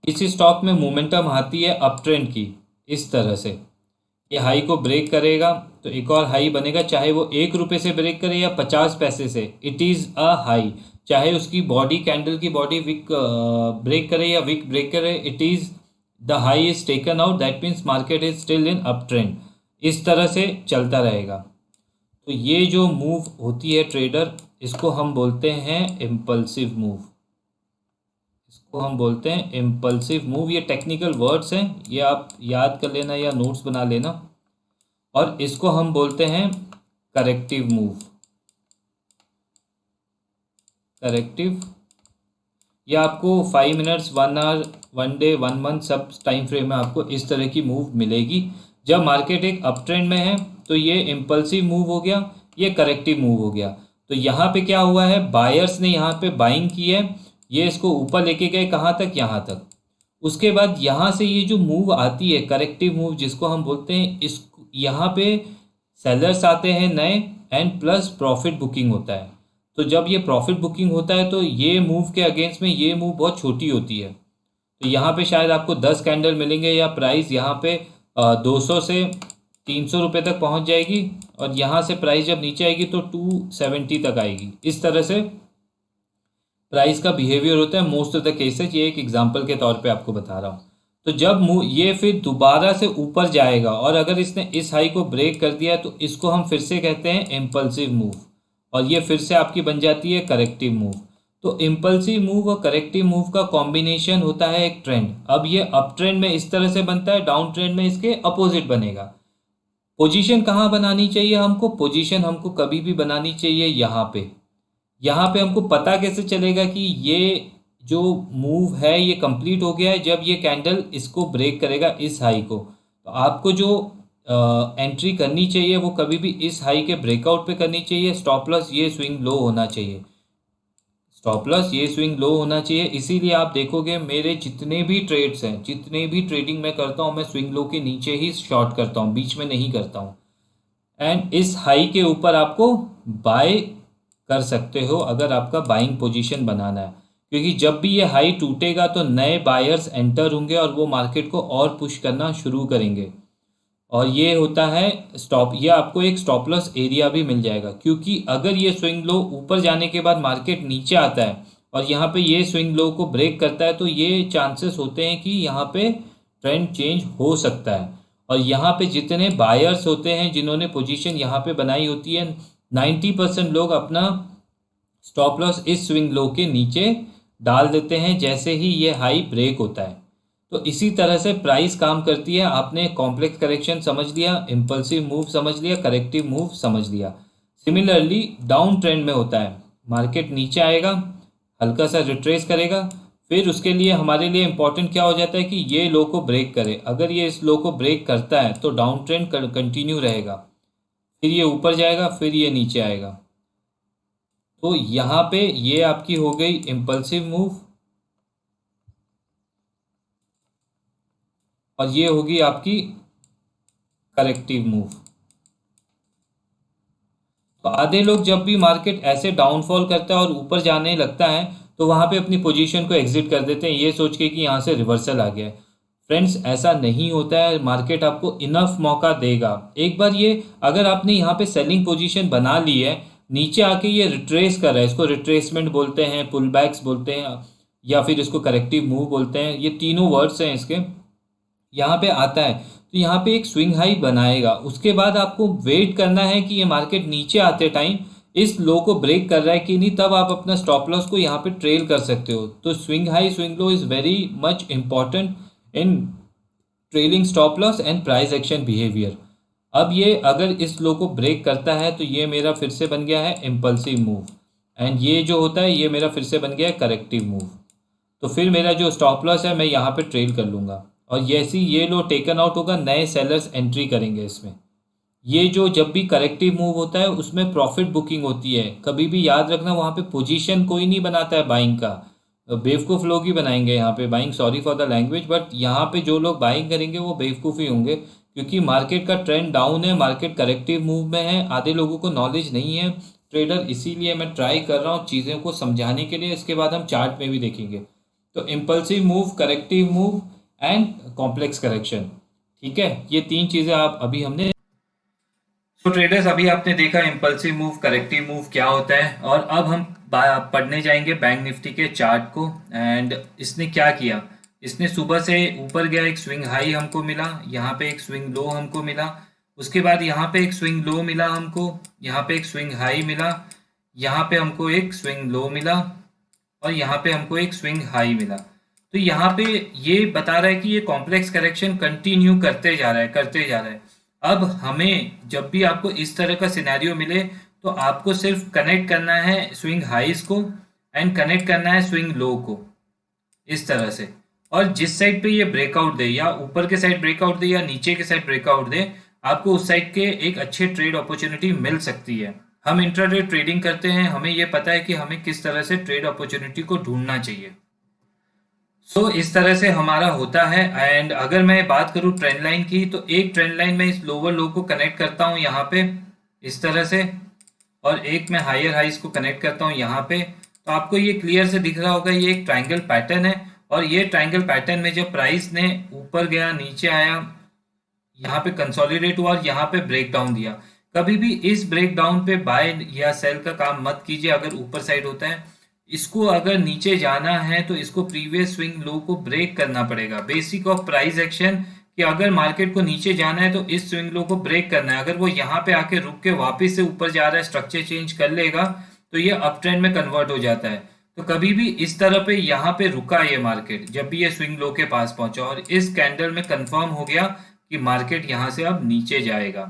किसी स्टॉक में मोमेंटम आती है अप ट्रेंड की, इस तरह से ये हाई को ब्रेक करेगा तो एक और हाई बनेगा, चाहे वो 1 रुपये से ब्रेक करे या 50 पैसे से, इट इज़ अ हाई। चाहे उसकी बॉडी कैंडल की बॉडी विक ब्रेक करे या विक ब्रेक करे, it is the high is taken out, that means market is still in up trend. इस तरह से चलता रहेगा। तो ये जो मूव होती है ट्रेडर, इसको हम बोलते हैं इम्पल्सिव मूव। इसको हम बोलते हैं इम्पल्सिव मूव। ये टेक्निकल वर्ड्स हैं, ये आप याद कर लेना या नोट्स बना लेना। और इसको हम बोलते हैं करेक्टिव मूव। करेक्टिव, ये आपको 5 मिनट्स, 1 आवर, 1 डे, 1 मंथ, सब टाइम फ्रेम में आपको इस तरह की मूव मिलेगी। जब मार्केट एक अप ट्रेंड में है तो ये इम्पल्सिव मूव हो गया, ये करेक्टिव मूव हो गया। तो यहाँ पे क्या हुआ है, बायर्स ने यहाँ पे बाइंग की है, ये इसको ऊपर लेके गए कहाँ तक, यहाँ तक। उसके बाद यहाँ से ये जो मूव आती है करेक्टिव मूव जिसको हम बोलते हैं, इस यहाँ पे सेलर्स आते हैं नए एंड प्लस प्रॉफिट बुकिंग होता है। तो जब ये प्रॉफिट बुकिंग होता है तो ये मूव के अगेंस्ट में ये मूव बहुत छोटी होती है। तो यहाँ पे शायद आपको 10 कैंडल मिलेंगे या प्राइस यहाँ पे 200 से 300 रुपये तक पहुँच जाएगी, और यहाँ से प्राइस जब नीचे आएगी तो 270 तक आएगी। इस तरह से प्राइस का बिहेवियर होता है मोस्ट ऑफ द केसेस। ये एक एग्जांपल के तौर पे आपको बता रहा हूँ। तो जब ये फिर दोबारा से ऊपर जाएगा और अगर इसने इस हाई को ब्रेक कर दिया तो इसको हम फिर से कहते हैं इम्पल्सिव मूव, और ये फिर से आपकी बन जाती है करेक्टिव मूव। तो इम्पल्सिव मूव और करेक्टिव मूव का कॉम्बिनेशन होता है एक ट्रेंड। अब ये अप ट्रेंड में इस तरह से बनता है, डाउन ट्रेंड में इसके अपोजिट बनेगा। पोजीशन कहाँ बनानी चाहिए हमको, पोजीशन हमको कभी भी बनानी चाहिए यहाँ पे। यहाँ पे हमको पता कैसे चलेगा कि ये जो मूव है ये कंप्लीट हो गया है, जब ये कैंडल इसको ब्रेक करेगा इस हाई को। तो आपको जो एंट्री करनी चाहिए वो कभी भी इस हाई के ब्रेकआउट पे करनी चाहिए। स्टॉप लॉस ये स्विंग लो होना चाहिए, स्टॉप लॉस ये स्विंग लो होना चाहिए। इसीलिए आप देखोगे मेरे जितने भी ट्रेड्स हैं, जितने भी ट्रेडिंग मैं करता हूँ, मैं स्विंग लो के नीचे ही शॉर्ट करता हूँ, बीच में नहीं करता हूँ। एंड इस हाई के ऊपर आपको बाय कर सकते हो अगर आपका बाइंग पोजीशन बनाना है, क्योंकि जब भी ये हाई टूटेगा तो नए बायर्स एंटर होंगे और वो मार्केट को और पुश करना शुरू करेंगे। और ये होता है स्टॉप, ये आपको एक स्टॉप लॉस एरिया भी मिल जाएगा, क्योंकि अगर ये स्विंग लो ऊपर जाने के बाद मार्केट नीचे आता है और यहाँ पे ये स्विंग लो को ब्रेक करता है तो ये चांसेस होते हैं कि यहाँ पे ट्रेंड चेंज हो सकता है। और यहाँ पे जितने बायर्स होते हैं जिन्होंने पोजीशन यहाँ पे बनाई होती है, 90% लोग अपना स्टॉप लॉस इस स्विंग लो के नीचे डाल देते हैं जैसे ही ये हाई ब्रेक होता है। तो इसी तरह से प्राइस काम करती है। आपने कॉम्प्लेक्स करेक्शन समझ लिया, इम्पल्सिव मूव समझ लिया, करेक्टिव मूव समझ लिया। सिमिलरली डाउन ट्रेंड में होता है, मार्केट नीचे आएगा, हल्का सा रिट्रेस करेगा, फिर उसके लिए हमारे लिए इंपॉर्टेंट क्या हो जाता है कि ये लो को ब्रेक करे। अगर ये इस लो को ब्रेक करता है तो डाउन ट्रेंड कंटिन्यू रहेगा, फिर ये ऊपर जाएगा, फिर ये नीचे आएगा। तो यहाँ पे ये आपकी हो गई इम्पल्सिव मूव। और ये होगी आपकी करेक्टिव मूव। तो आधे लोग जब भी मार्केट ऐसे डाउनफॉल करता है और ऊपर जाने लगता है तो वहां पे अपनी पोजीशन को एग्जिट कर देते हैं ये सोच के कि यहाँ से रिवर्सल आ गया है। फ्रेंड्स, ऐसा नहीं होता है, मार्केट आपको इनफ मौका देगा। एक बार ये अगर आपने यहाँ पे सेलिंग पोजीशन बना ली है, नीचे आके ये रिट्रेस कर रहा है, इसको रिट्रेसमेंट बोलते हैं, पुल बैक्स बोलते हैं, या फिर इसको करेक्टिव मूव बोलते हैं, ये तीनों वर्ड्स हैं इसके। यहाँ पे आता है तो यहाँ पे एक स्विंग हाई बनाएगा, उसके बाद आपको वेट करना है कि ये मार्केट नीचे आते टाइम इस लो को ब्रेक कर रहा है कि नहीं, तब आप अपना स्टॉप लॉस को यहाँ पे ट्रेल कर सकते हो। तो swing high swing low is very much important in trailing stop loss and price action behaviour. अब ये अगर इस लो को ब्रेक करता है तो ये मेरा फिर से बन गया है इम्पल्सिव मूव, एंड ये जो होता है ये मेरा फिर से बन गया है करेक्टिव मूव। तो फिर मेरा जो स्टॉप लॉस है मैं यहाँ पे ट्रेल कर लूँगा, और जैसे ये लो टेकन आउट होगा नए सेलर्स एंट्री करेंगे इसमें। ये जो जब भी करेक्टिव मूव होता है उसमें प्रॉफिट बुकिंग होती है, कभी भी याद रखना वहाँ पे पोजीशन कोई नहीं बनाता है बाइंग का, बेवकूफ़ लोग ही बनाएंगे यहाँ पे buying, sorry for the language, but यहाँ पे जो लोग बाइंग करेंगे वो बेवकूफ़ ही होंगे, क्योंकि मार्केट का ट्रेंड डाउन है, मार्केट करेक्टिव मूव में है, आधे लोगों को नॉलेज नहीं है ट्रेडर, इसीलिए मैं ट्राई कर रहा हूँ चीज़ों को समझाने के लिए। इसके बाद हम चार्ट में भी देखेंगे। तो impulsive move, corrective move and complex correction, ठीक है, ये तीन चीज़ें आप अभी हमने। तो ट्रेडर्स, अभी आपने देखा इम्पल्सिव मूव, करेक्टिव मूव क्या होता है, और अब हम पढ़ने जाएंगे बैंक निफ्टी के चार्ट को। एंड इसने क्या किया, इसने सुबह से ऊपर गया, एक स्विंग हाई हमको मिला, यहाँ पे एक स्विंग लो हमको मिला, उसके बाद यहाँ पे एक स्विंग लो मिला हमको, यहाँ पे एक स्विंग हाई मिला, यहाँ पे हमको एक स्विंग लो मिला, और यहाँ पे हमको एक स्विंग हाई मिला। तो यहाँ पे ये बता रहा है कि ये कॉम्प्लेक्स करेक्शन कंटिन्यू करते जा रहा है, करते जा रहा है। अब हमें जब भी आपको इस तरह का सिनेरियो मिले तो आपको सिर्फ कनेक्ट करना है स्विंग हाइज को एंड कनेक्ट करना है स्विंग लो को, इस तरह से। और जिस साइड पे ये ब्रेकआउट दे, या ऊपर के साइड ब्रेकआउट दे या नीचे के साइड ब्रेकआउट दे, आपको उस साइड के एक अच्छे ट्रेड अपॉर्चुनिटी मिल सकती है। हम इंट्राडे ट्रेडिंग करते हैं, हमें ये पता है कि हमें किस तरह से ट्रेड अपॉर्चुनिटी को ढूंढना चाहिए। इस तरह से हमारा होता है। एंड अगर मैं बात करूं ट्रेंड लाइन की, तो एक ट्रेंड लाइन में इस लोअर लो को कनेक्ट करता हूं यहाँ पे इस तरह से, और एक मैं हायर हाइस को कनेक्ट करता हूं यहाँ पे। तो आपको ये क्लियर से दिख रहा होगा, ये एक ट्राइंगल पैटर्न है, और ये ट्राइंगल पैटर्न में जब प्राइस ने ऊपर गया, नीचे आया, यहाँ पे कंसोलिडेट हुआ और यहाँ पे ब्रेक डाउन दिया, कभी भी इस ब्रेक डाउन पे बाय या सेल का काम मत कीजिए अगर ऊपर साइड होता है। इसको अगर नीचे जाना है तो इसको प्रीवियस स्विंग लो को ब्रेक करना पड़ेगा। बेसिक ऑफ प्राइस एक्शन कि अगर मार्केट को नीचे जाना है तो इस स्विंग लो को ब्रेक करना है। अगर वो यहाँ पे आके रुक के वापस से ऊपर जा रहा है, स्ट्रक्चर चेंज कर लेगा, तो ये अप ट्रेंड में कन्वर्ट हो जाता है। तो कभी भी इस तरह पे यहाँ पे रुका ये मार्केट, जब भी ये स्विंग लो के पास पहुंचा और इस कैंडल में कंफर्म हो गया कि मार्केट यहाँ से अब नीचे जाएगा।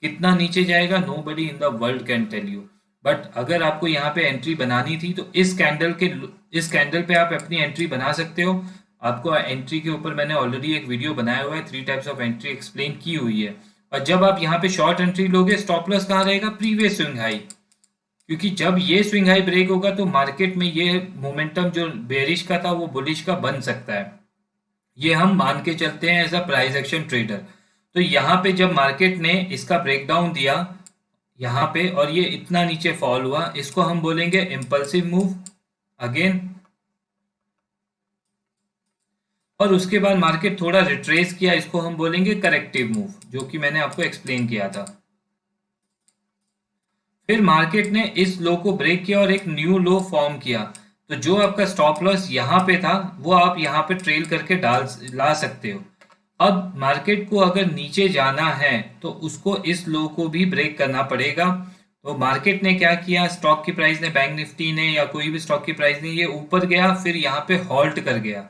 कितना नीचे जाएगा, nobody in the world can tell you, but अगर आपको यहाँ पे एंट्री बनानी थी तो इस कैंडल पे आप अपनी एंट्री बना सकते हो। आपको एंट्री के ऊपर मैंने ऑलरेडी एक वीडियो बनाया हुआ है, 3 टाइप्स ऑफ एंट्री एक्सप्लेन की हुई है। और जब आप यहाँ पे शॉर्ट एंट्री लोगे, स्टॉप लॉस कहाँ रहेगा, प्रीवियस स्विंग हाई, क्योंकि जब ये स्विंग हाई ब्रेक होगा तो मार्केट में ये मोमेंटम जो बेरिश का था वो बुलिश का बन सकता है। ये हम मान के चलते हैं as a price action trader. तो यहाँ पे जब मार्केट ने इसका ब्रेकडाउन दिया यहाँ पे और ये इतना नीचे फॉल हुआ, इसको हम बोलेंगे इम्पल्सिव मूव अगेन। और उसके बाद मार्केट थोड़ा रिट्रेस किया, इसको हम बोलेंगे करेक्टिव मूव, जो कि मैंने आपको एक्सप्लेन किया था। फिर मार्केट ने इस लो को ब्रेक किया और एक न्यू लो फॉर्म किया, तो जो आपका स्टॉप लॉस यहाँ पे था वो आप यहाँ पे ट्रेल करके ला सकते हो। अब मार्केट को अगर नीचे जाना है तो उसको इस लो को भी ब्रेक करना पड़ेगा। तो मार्केट ने क्या किया, स्टॉक की प्राइस ने, बैंक निफ्टी ने या कोई भी स्टॉक की प्राइस ने, ये ऊपर गया, फिर यहाँ पे हॉल्ट कर गया,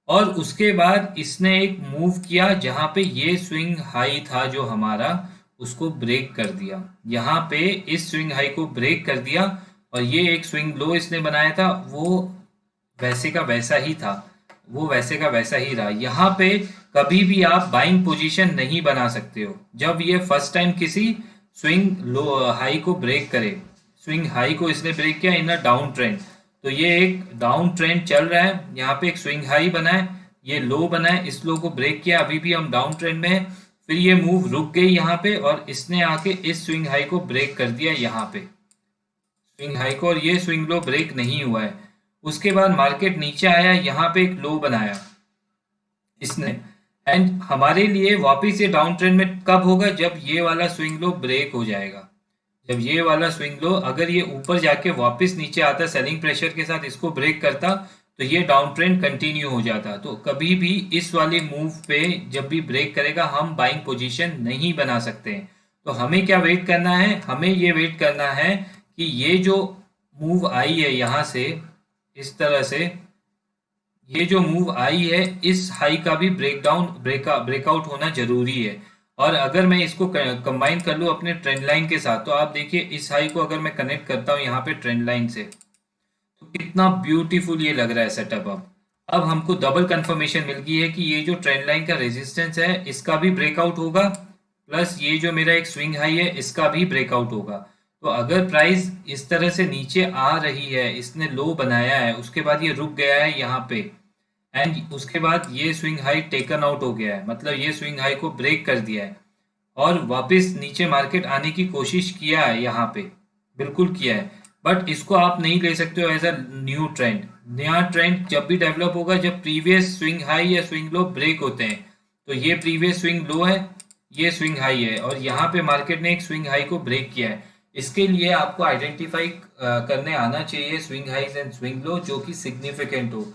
और उसके बाद इसने एक मूव किया जहां पे ये स्विंग हाई था जो हमारा, उसको ब्रेक कर दिया। यहाँ पे इस स्विंग हाई को ब्रेक कर दिया, और ये एक स्विंग लो इसने बनाया था, वो वैसे का वैसा ही था, वो वैसे का वैसा ही रहा। यहाँ पे कभी भी आप बाइंग पोजीशन नहीं बना सकते हो जब ये फर्स्ट टाइम किसी स्विंग लो हाई को ब्रेक करे। स्विंग हाई को इसने ब्रेक किया इन अ डाउन ट्रेंड, तो ये एक डाउन ट्रेंड चल रहा है, यहाँ पे एक स्विंग हाई बना है, ये लो बना है, इस लो को ब्रेक किया, अभी भी हम डाउन ट्रेंड में है, फिर ये मूव रुक गई यहाँ पे और इसने आके इस स्विंग हाई को ब्रेक कर दिया यहाँ पे, स्विंग हाई को, और ये स्विंग लो ब्रेक नहीं हुआ है। उसके बाद मार्केट नीचे आया, यहाँ पे एक लो बनाया इसने, एंड हमारे लिए वापस ये डाउन ट्रेंड में कब होगा, जब ये वाला स्विंग लो ब्रेक हो जाएगा। जब ये वाला स्विंग लो अगर ये ऊपर जाके वापस नीचे आता, सेलिंग प्रेशर के साथ इसको ब्रेक करता, तो ये डाउन ट्रेंड कंटिन्यू हो जाता। तो कभी भी इस वाले मूव पे जब भी ब्रेक करेगा हम बाइंग पोजीशन नहीं बना सकते हैं। तो हमें क्या वेट करना है, हमें ये वेट करना है कि ये जो मूव आई है यहाँ से इस तरह से, ये जो मूव आई है इस हाई का भी ब्रेकआउट होना जरूरी है। और अगर मैं इसको कंबाइन कर लूँ अपने ट्रेंड लाइन के साथ, तो आप देखिए इस हाई को अगर मैं कनेक्ट करता हूँ यहाँ पे ट्रेंड लाइन से, तो कितना ब्यूटीफुल ये लग रहा है सेटअप। अब हमको डबल कंफर्मेशन मिल गई है कि ये जो ट्रेंड लाइन का रेजिस्टेंस है इसका भी ब्रेकआउट होगा, प्लस ये जो मेरा एक स्विंग हाई है इसका भी ब्रेकआउट होगा। तो अगर प्राइस इस तरह से नीचे आ रही है, इसने लो बनाया है, उसके बाद ये रुक गया है यहाँ पे, एंड उसके बाद ये स्विंग हाई टेकन आउट हो गया है, मतलब ये स्विंग हाई को ब्रेक कर दिया है और वापस नीचे मार्केट आने की कोशिश किया है, यहाँ पे बिल्कुल किया है, बट इसको आप नहीं ले सकते हो एज अ न्यू ट्रेंड। नया ट्रेंड जब भी डेवलप होगा जब प्रीवियस स्विंग हाई या स्विंग लो ब्रेक होते हैं। तो ये प्रीवियस स्विंग लो है, ये स्विंग हाई है, और यहाँ पे मार्केट ने एक स्विंग हाई को ब्रेक किया है। इसके लिए आपको आइडेंटिफाई करने आना चाहिए swing highs and swing low जो कि सिग्निफिकेंट हो।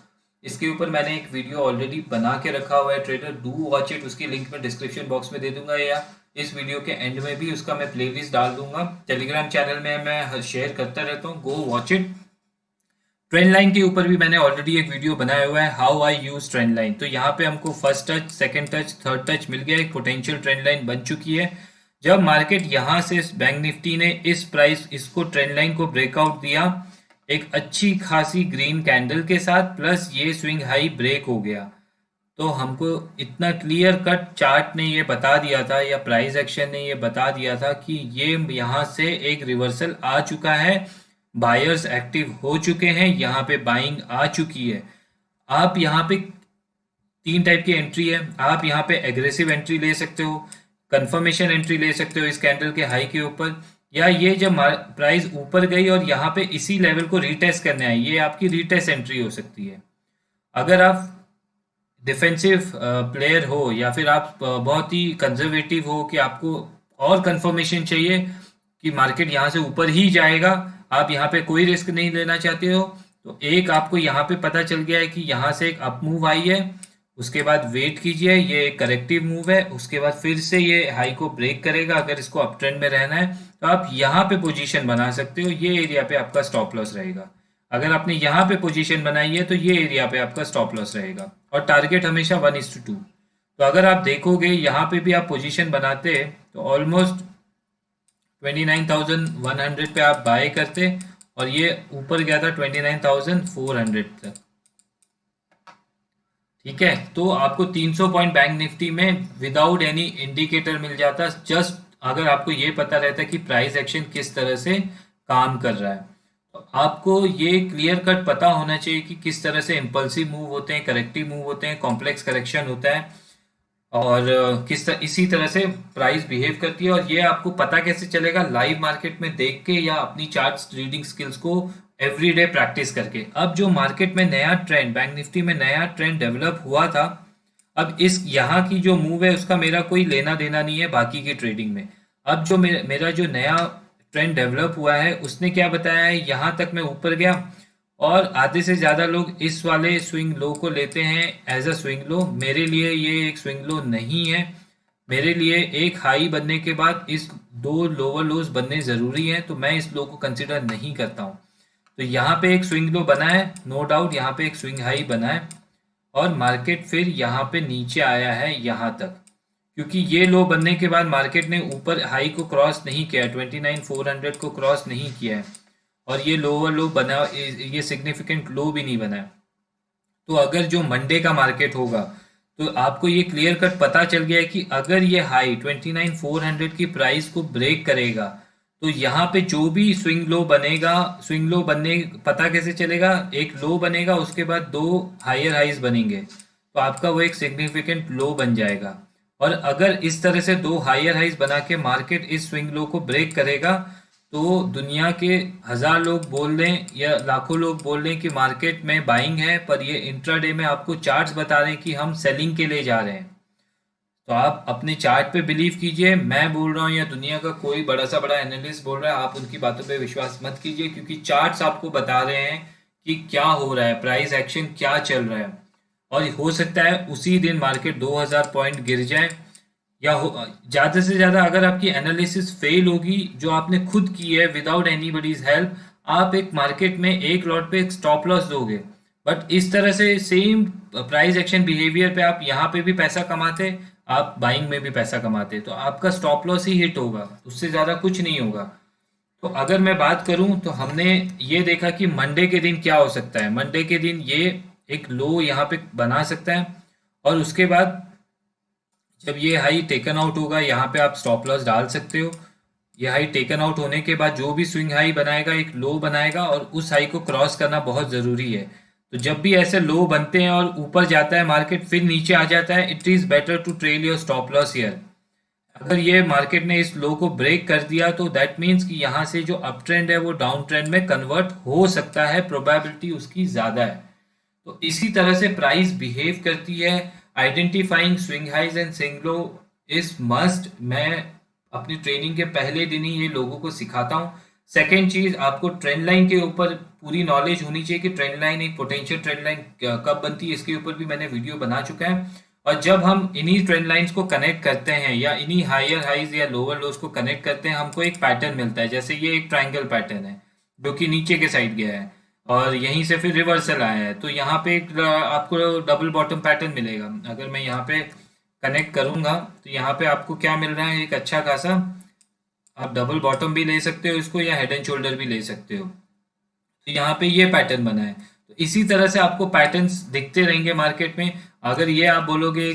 इसके ऊपर मैंने एक वीडियो ऑलरेडी बना के रखा हुआ है ट्रेडर, डू वॉच इट, उसकी लिंक मैं डिस्क्रिप्शन बॉक्स में दे दूंगा या इस वीडियो के एंड में भी उसका मैं प्लेलिस्ट डाल दूंगा। टेलीग्राम चैनल में मैं शेयर करता रहता हूँ, go watch it. Trend line के ऊपर भी मैंने ऑलरेडी एक वीडियो बनाया हुआ है, how I use trend line. तो यहाँ पे हमको first touch, second touch, third touch मिल गया, एक पोटेंशियल ट्रेंड लाइन बन चुकी है। जब मार्केट यहाँ से बैंक निफ्टी ने इस प्राइस इसको ट्रेंड लाइन को ब्रेकआउट दिया एक अच्छी खासी ग्रीन कैंडल के साथ, प्लस ये स्विंग हाई ब्रेक हो गया, तो हमको इतना क्लियर कट चार्ट ने ये बता दिया था या प्राइस एक्शन ने ये बता दिया था कि ये यहाँ से एक रिवर्सल आ चुका है, बायर्स एक्टिव हो चुके हैं, यहाँ पे बाइंग आ चुकी है। आप यहाँ पे तीन टाइप की एंट्री है, आप यहाँ पे एग्रेसिव एंट्री ले सकते हो, कंफर्मेशन एंट्री ले सकते हो इस कैंडल के हाई के ऊपर, या ये जब प्राइस ऊपर गई और यहाँ पे इसी लेवल को रीटेस्ट करना है, ये आपकी रीटेस्ट एंट्री हो सकती है। अगर आप डिफेंसिव प्लेयर हो या फिर आप बहुत ही कंजर्वेटिव हो कि आपको और कंफर्मेशन चाहिए कि मार्केट यहाँ से ऊपर ही जाएगा, आप यहाँ पे कोई रिस्क नहीं लेना चाहते हो, तो एक आपको यहाँ पे पता चल गया है कि यहाँ से एक अप मूव आई है, उसके बाद वेट कीजिए, ये एक करेक्टिव मूव है, उसके बाद फिर से ये हाई को ब्रेक करेगा। अगर इसको अप ट्रेंड में रहना है तो आप यहाँ पे पोजीशन बना सकते हो, ये एरिया पे आपका स्टॉप लॉस रहेगा। अगर आपने यहाँ पे पोजीशन बनाई है तो ये एरिया पे आपका स्टॉप लॉस रहेगा, और टारगेट हमेशा 1:2। तो अगर आप देखोगे यहाँ पे भी आप पोजीशन बनाते तो ऑलमोस्ट 29,100 पे आप बाय करते और ये ऊपर गया था 29,400 तक। ठीक है, तो आपको 300 पॉइंट बैंक निफ्टी में विदाउट एनी इंडिकेटर मिल जाता, जस्ट अगर आपको ये पता रहता कि प्राइस एक्शन किस तरह से काम कर रहा है। तो आपको ये क्लियर कट पता होना चाहिए कि किस तरह से इम्पल्सिव मूव होते हैं, करेक्टिव मूव होते हैं, कॉम्प्लेक्स करेक्शन होता है, और इसी तरह से प्राइस बिहेव करती है। और ये आपको पता कैसे चलेगा, लाइव मार्केट में देख के या अपनी चार्ट्स रीडिंग स्किल्स को एवरीडे प्रैक्टिस करके। अब जो मार्केट में नया ट्रेंड, बैंक निफ्टी में नया ट्रेंड डेवलप हुआ था, अब इस यहाँ की जो मूव है उसका मेरा कोई लेना देना नहीं है बाकी की ट्रेडिंग में। अब जो मेरा जो नया ट्रेंड डेवलप हुआ है उसने क्या बताया है, यहाँ तक मैं ऊपर गया और आधे से ज़्यादा लोग इस वाले स्विंग लो को लेते हैं एज अ स्विंग लो। मेरे लिए ये एक स्विंग लो नहीं है, मेरे लिए एक हाई बनने के बाद इस दो लोअर लोज बनने ज़रूरी हैं, तो मैं इस लो को कंसिडर नहीं करता हूँ। तो यहाँ पे एक स्विंग लो बना है, नो डाउट यहाँ पे एक स्विंग हाई बना है, और मार्केट फिर यहाँ पे नीचे आया है यहाँ तक, क्योंकि ये लो बनने के बाद मार्केट ने ऊपर हाई को क्रॉस नहीं किया, 29,400 को क्रॉस नहीं किया है, और ये लोअर लो बना, ये सिग्निफिकेंट लो भी नहीं बना है। तो अगर जो मंडे का मार्केट होगा तो आपको ये क्लियर कट पता चल गया है कि अगर ये हाई 29,400 की प्राइस को ब्रेक करेगा तो यहाँ पे जो भी स्विंग लो बनेगा, स्विंग लो बनने पता कैसे चलेगा, एक लो बनेगा उसके बाद दो हायर हाइज बनेंगे। तो आपका वो एक सिग्निफिकेंट लो बन जाएगा। और अगर इस तरह से दो हायर हाइज बना के मार्केट इस स्विंग लो को ब्रेक करेगा, तो दुनिया के 1000 लोग बोल दें या लाखों लोग बोल दें कि मार्केट में बाइंग है, पर ये इंट्राडे में आपको चार्ट्स बता रहे हैं कि हम सेलिंग के लिए जा रहे हैं, तो आप अपने चार्ट पे बिलीव कीजिए। मैं बोल रहा हूँ या दुनिया का कोई बड़ा सा बड़ा एनालिस्ट बोल रहा है, आप उनकी बातों पे विश्वास मत कीजिए, क्योंकि चार्ट्स आपको बता रहे हैं कि क्या हो रहा है, प्राइस एक्शन क्या चल रहा है। और हो सकता है उसी दिन मार्केट 2000 पॉइंट गिर जाए, या ज़्यादा से ज़्यादा अगर आपकी एनालिसिस फेल होगी जो आपने खुद की है विदाउट एनीबडीज हेल्प, आप एक मार्केट में एक लॉट पे एक स्टॉप लॉस दोगे, बट इस तरह से सेम प्राइस एक्शन बिहेवियर पे आप यहाँ पे भी पैसा कमाते, आप बाइंग में भी पैसा कमाते, तो आपका स्टॉप लॉस ही हिट होगा, उससे ज़्यादा कुछ नहीं होगा। तो अगर मैं बात करूं तो हमने ये देखा कि मंडे के दिन क्या हो सकता है। मंडे के दिन ये एक लो यहाँ पे बना सकता है, और उसके बाद जब ये हाई टेकन आउट होगा यहाँ पे आप स्टॉप लॉस डाल सकते हो। ये हाई टेकन आउट होने के बाद जो भी स्विंग हाई बनाएगा एक लो बनाएगा, और उस हाई को क्रॉस करना बहुत ज़रूरी है। तो जब भी ऐसे लो बनते हैं और ऊपर जाता है मार्केट फिर नीचे आ जाता है, it is better to trail your stop loss here. अगर ये मार्केट ने इस लो को ब्रेक कर दिया तो दैट मीन्स कि यहाँ से जो अप ट्रेंड है वो डाउन ट्रेंड में कन्वर्ट हो सकता है, प्रोबेबिलिटी उसकी ज़्यादा है। तो इसी तरह से प्राइस बिहेव करती है। Identifying swing highs and swing low is must. मैं अपनी ट्रेनिंग के पहले दिन ही ये लोगों को सिखाता हूँ। सेकेंड चीज, आपको ट्रेंड लाइन के ऊपर पूरी नॉलेज होनी चाहिए कि ट्रेंड लाइन एक पोटेंशियल ट्रेंड लाइन कब बनती है, इसके ऊपर भी मैंने वीडियो बना चुका है। और जब हम इन्हीं ट्रेंड लाइंस को कनेक्ट करते हैं या इन्हीं हायर हाइज या लोअर लोज को कनेक्ट करते हैं, हमको एक पैटर्न मिलता है। जैसे ये एक ट्रायंगल पैटर्न है जो कि नीचे के साइड गया है और यहीं से फिर रिवर्सल आया है, तो यहाँ पे एक आपको डबल बॉटम पैटर्न मिलेगा। अगर मैं यहाँ पे कनेक्ट करूंगा तो यहाँ पे आपको क्या मिल रहा है, एक अच्छा खासा, आप डबल बॉटम भी ले सकते हो इसको या हेड एंड शोल्डर भी ले सकते हो। तो यहाँ पे ये पैटर्न बना है। तो इसी तरह से आपको पैटर्न्स दिखते रहेंगे मार्केट में। अगर ये आप बोलोगे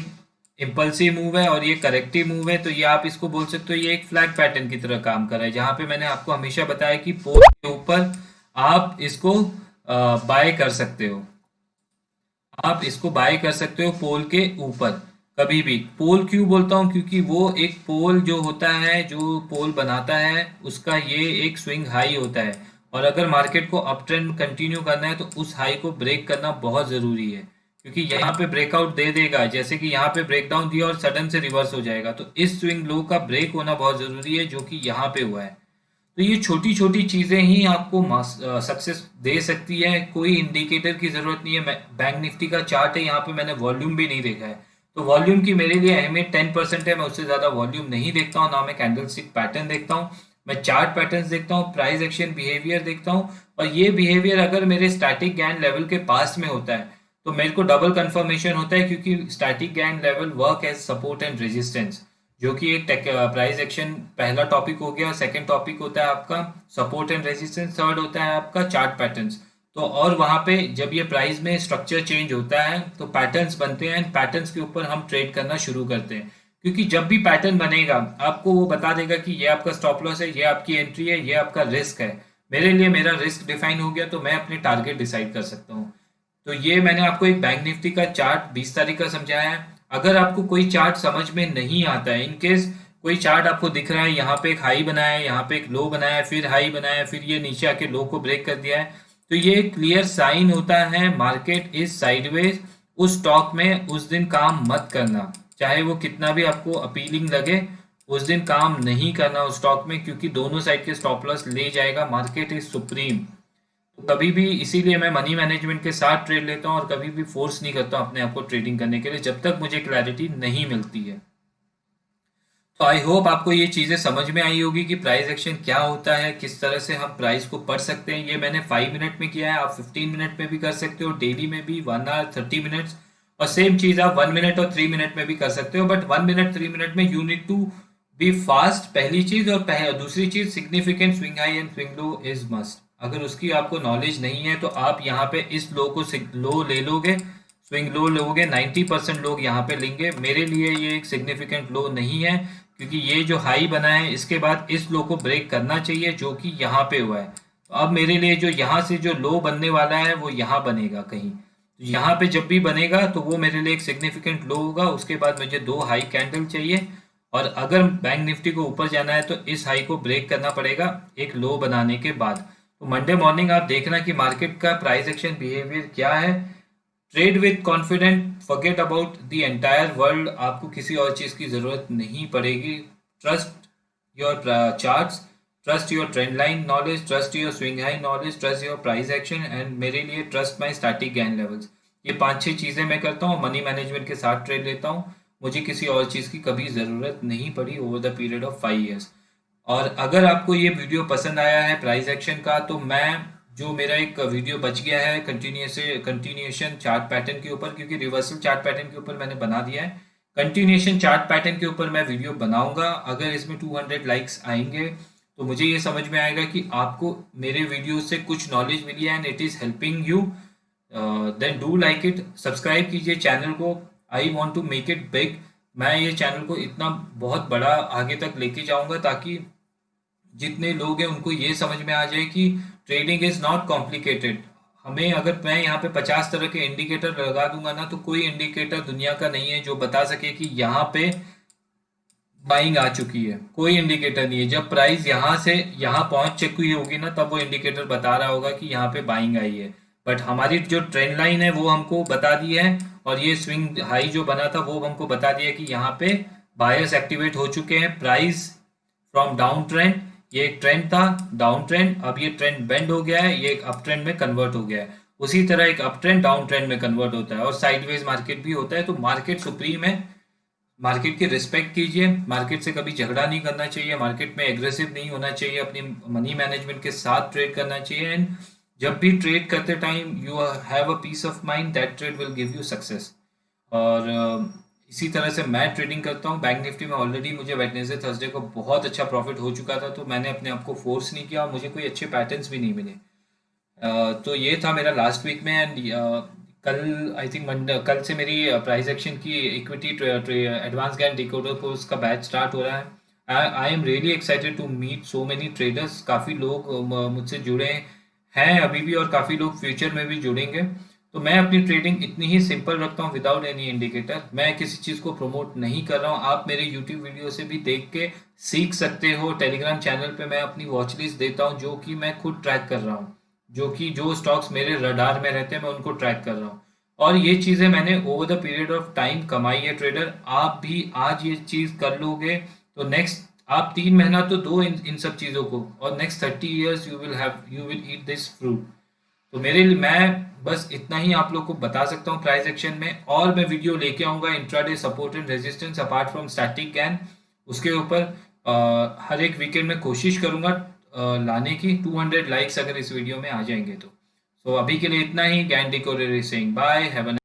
इम्पल्सिव मूव है और ये करेक्टिव मूव है, तो ये आप इसको बोल सकते हो ये एक फ्लैग पैटर्न की तरह काम कर रहा है, जहाँ पे मैंने आपको हमेशा बताया कि पोल के ऊपर आप इसको बाय कर सकते हो। आप इसको बाय कर सकते हो पोल के ऊपर कभी भी। पोल क्यों बोलता हूँ, क्योंकि वो एक पोल जो होता है, जो पोल बनाता है, उसका ये एक स्विंग हाई होता है। और अगर मार्केट को अप ट्रेंड कंटिन्यू करना है तो उस हाई को ब्रेक करना बहुत ज़रूरी है, क्योंकि यहाँ पे ब्रेकआउट दे देगा, जैसे कि यहाँ पे ब्रेकडाउन दिया और सडन से रिवर्स हो जाएगा। तो इस स्विंग लो का ब्रेक होना बहुत ज़रूरी है, जो कि यहाँ पे हुआ है। तो ये छोटी छोटी चीजें ही आपको सक्सेस दे सकती है। कोई इंडिकेटर की जरूरत नहीं है। बैंक निफ्टी का चार्ट है, यहाँ पे मैंने वॉल्यूम भी नहीं देखा है, तो वॉल्यूम की मेरे लिए अहमियत 10% है। मैं उससे ज्यादा वॉल्यूम नहीं देखता हूँ, ना मैं कैंडल स्टिक पैटर्न देखता हूँ। मैं चार्ट पैटर्न्स देखता हूँ, प्राइस एक्शन बिहेवियर देखता हूँ। और ये बिहेवियर अगर मेरे स्टैटिक गैन लेवल के पास में होता है तो मेरे को डबल कंफर्मेशन होता है, क्योंकि static Gann level work as support and resistance, जो कि एक प्राइस एक्शन पहला टॉपिक हो गया। सेकंड टॉपिक होता है आपका सपोर्ट एंड रेजिस्टेंस, थर्ड होता है आपका चार्ट पैटर्न्स। तो और वहां पे जब ये प्राइस में स्ट्रक्चर चेंज होता है तो पैटर्न्स बनते हैं, पैटर्न्स के ऊपर हम ट्रेड करना शुरू करते हैं। क्योंकि जब भी पैटर्न बनेगा आपको वो बता देगा कि ये आपका स्टॉप लॉस है, ये आपकी एंट्री है, ये आपका रिस्क है। मेरे लिए मेरा रिस्क डिफाइन हो गया तो मैं अपने टारगेट डिसाइड कर सकता हूँ। तो ये मैंने आपको एक बैंक निफ्टी का चार्ट 20 तारीख का समझाया है। अगर आपको कोई चार्ट समझ में नहीं आता है, इनकेस कोई चार्ट आपको दिख रहा है, यहाँ पे एक हाई बनाया है, यहाँ पे एक लो बनाया है, फिर हाई बनाया है, फिर ये नीचे आके लो को ब्रेक कर दिया है, तो ये क्लियर साइन होता है मार्केट इज साइडवेज। उस स्टॉक में उस दिन काम मत करना, चाहे वो कितना भी आपको अपीलिंग लगे, उस दिन काम नहीं करना उस स्टॉक में, क्योंकि दोनों साइड के स्टॉप लॉस ले जाएगा। Market is supreme. कभी भी, इसीलिए मैं मनी मैनेजमेंट के साथ ट्रेड लेता हूँ और कभी भी फोर्स नहीं करता अपने आप को ट्रेडिंग करने के लिए जब तक मुझे क्लैरिटी नहीं मिलती है। तो आई होप आपको ये चीज़ें समझ में आई होगी कि प्राइस एक्शन क्या होता है, किस तरह से हम प्राइस को पढ़ सकते हैं। ये मैंने 5 मिनट में किया है, आप 15 मिनट में भी कर सकते हो, डेली में भी 1 आवर 30 मिनट्स, और सेम चीज़ आप 1 मिनट और 3 मिनट में भी कर सकते हो। बट 1 मिनट 3 मिनट में you need to be fast, पहली चीज़। और दूसरी चीज़, significant swing high and swing low is must. अगर उसकी आपको नॉलेज नहीं है तो आप यहाँ पे इस लो को लो ले लोगे, स्विंग लो लोगे, 90% लोग यहाँ पे लेंगे। मेरे लिए ये एक सिग्निफिकेंट लो नहीं है, क्योंकि ये जो हाई बना है इसके बाद इस लो को ब्रेक करना चाहिए, जो कि यहाँ पे हुआ है। तो अब मेरे लिए जो यहाँ से जो लो बनने वाला है वो यहाँ बनेगा कहीं। तो यहाँ पे जब भी बनेगा तो वो मेरे लिए एक सिग्निफिकेंट लो होगा, उसके बाद मुझे दो हाई कैंडल चाहिए, और अगर बैंक निफ्टी को ऊपर जाना है तो इस हाई को ब्रेक करना पड़ेगा एक लो बनाने के बाद। तो मंडे मॉर्निंग आप देखना कि मार्केट का प्राइस एक्शन बिहेवियर क्या है। Trade with confident, forget about the entire world, आपको किसी और चीज़ की ज़रूरत नहीं पड़ेगी। Trust your charts, trust your trend line knowledge, trust your swing high knowledge, trust your price action, and मेरे लिए trust my static Gann levels. ये 5-6 चीज़ें मैं करता हूँ, मनी मैनेजमेंट के साथ ट्रेड लेता हूँ। मुझे किसी और चीज़ की कभी ज़रूरत नहीं पड़ी over the period of 5 years। और अगर आपको ये वीडियो पसंद आया है प्राइस एक्शन का, तो मैं जो मेरा एक वीडियो बच गया है कंटिन्यूएशन चार्ट पैटर्न के ऊपर, क्योंकि रिवर्सल चार्ट पैटर्न के ऊपर मैंने बना दिया है, कंटिन्यूएशन चार्ट पैटर्न के ऊपर मैं वीडियो बनाऊंगा। अगर इसमें 200 लाइक्स आएंगे तो मुझे ये समझ में आएगा कि आपको मेरे वीडियो से कुछ नॉलेज मिली है and it is helping you. Then do like it, subscribe कीजिए चैनल को। I want to make it big. मैं ये चैनल को इतना बहुत बड़ा आगे तक लेके जाऊंगा ताकि जितने लोग हैं उनको ये समझ में आ जाए कि ट्रेडिंग इज नॉट कॉम्प्लिकेटेड। हमें अगर मैं यहाँ पे 50 तरह के इंडिकेटर लगा दूंगा ना, तो कोई इंडिकेटर दुनिया का नहीं है जो बता सके कि यहाँ पे बाइंग आ चुकी है। कोई इंडिकेटर नहीं है। जब प्राइस यहाँ से यहाँ पहुंच चुकी होगी ना, तब वो इंडिकेटर बता रहा होगा कि यहाँ पे बाइंग आई है। बट हमारी जो ट्रेंड लाइन है वो हमको बता दी है, और ये स्विंग हाई जो बना था वो हमको बता दिया कि यहाँ पे बायर्स एक्टिवेट हो चुके हैं। प्राइस फ्रॉम डाउन ट्रेंड, ये एक ट्रेंड था डाउन ट्रेंड, अब ये ट्रेंड बेंड हो गया है, ये एक अप ट्रेंड में कन्वर्ट हो गया है। उसी तरह एक अप ट्रेंड डाउन ट्रेंड में कन्वर्ट होता है, और साइडवेज मार्केट भी होता है। तो मार्केट सुप्रीम है, मार्केट की रिस्पेक्ट कीजिए। मार्केट से कभी झगड़ा नहीं करना चाहिए, मार्केट में एग्रेसिव नहीं होना चाहिए, अपनी मनी मैनेजमेंट के साथ ट्रेड करना चाहिए। एंड जब भी ट्रेड करते time you have a peace of mind that trade will give you success. और इसी तरह से मैं ट्रेडिंग करता हूँ। बैंक निफ्टी में ऑलरेडी मुझे वेडनेसडे थर्सडे को बहुत अच्छा प्रॉफिट हो चुका था, तो मैंने अपने आप को फोर्स नहीं किया और मुझे कोई अच्छे पैटर्न्स भी नहीं मिले। तो ये था मेरा लास्ट वीक में। एंड कल आई थिंक मंडे, कल से मेरी प्राइस एक्शन की equity advance Gann decoder course का बैच स्टार्ट हो रहा है। I am really excited to meet so many traders. काफ़ी लोग मुझसे जुड़े हैं अभी भी, और काफ़ी लोग फ्यूचर में भी जुड़ेंगे। तो मैं अपनी ट्रेडिंग इतनी ही सिंपल रखता हूँ विदाउट एनी इंडिकेटर। मैं किसी चीज़ को प्रमोट नहीं कर रहा हूँ। आप मेरे यूट्यूब वीडियो से भी देख के सीख सकते हो। टेलीग्राम चैनल पे मैं अपनी वॉच लिस्ट देता हूँ जो कि मैं खुद ट्रैक कर रहा हूँ, जो स्टॉक्स मेरे रडार में रहते हैं मैं उनको ट्रैक कर रहा हूँ। और ये चीज़ें मैंने over the period of time कमाई है ट्रेडर। आप भी आज ये चीज़ कर लोगे तो नेक्स्ट आप 3 महीना तो दो इन सब चीज़ों को, और next 30 years you will eat this fruit. तो मेरे लिए मैं बस इतना ही आप लोग को बता सकता हूँ प्राइस एक्शन में। और मैं वीडियो लेके आऊँगा intraday support and resistance apart from static Gann, उसके ऊपर हर एक वीकेंड में कोशिश करूँगा लाने की। 200 लाइक्स अगर इस वीडियो में आ जाएंगे तो। अभी के लिए इतना ही। Gann decoder is saying bye, have a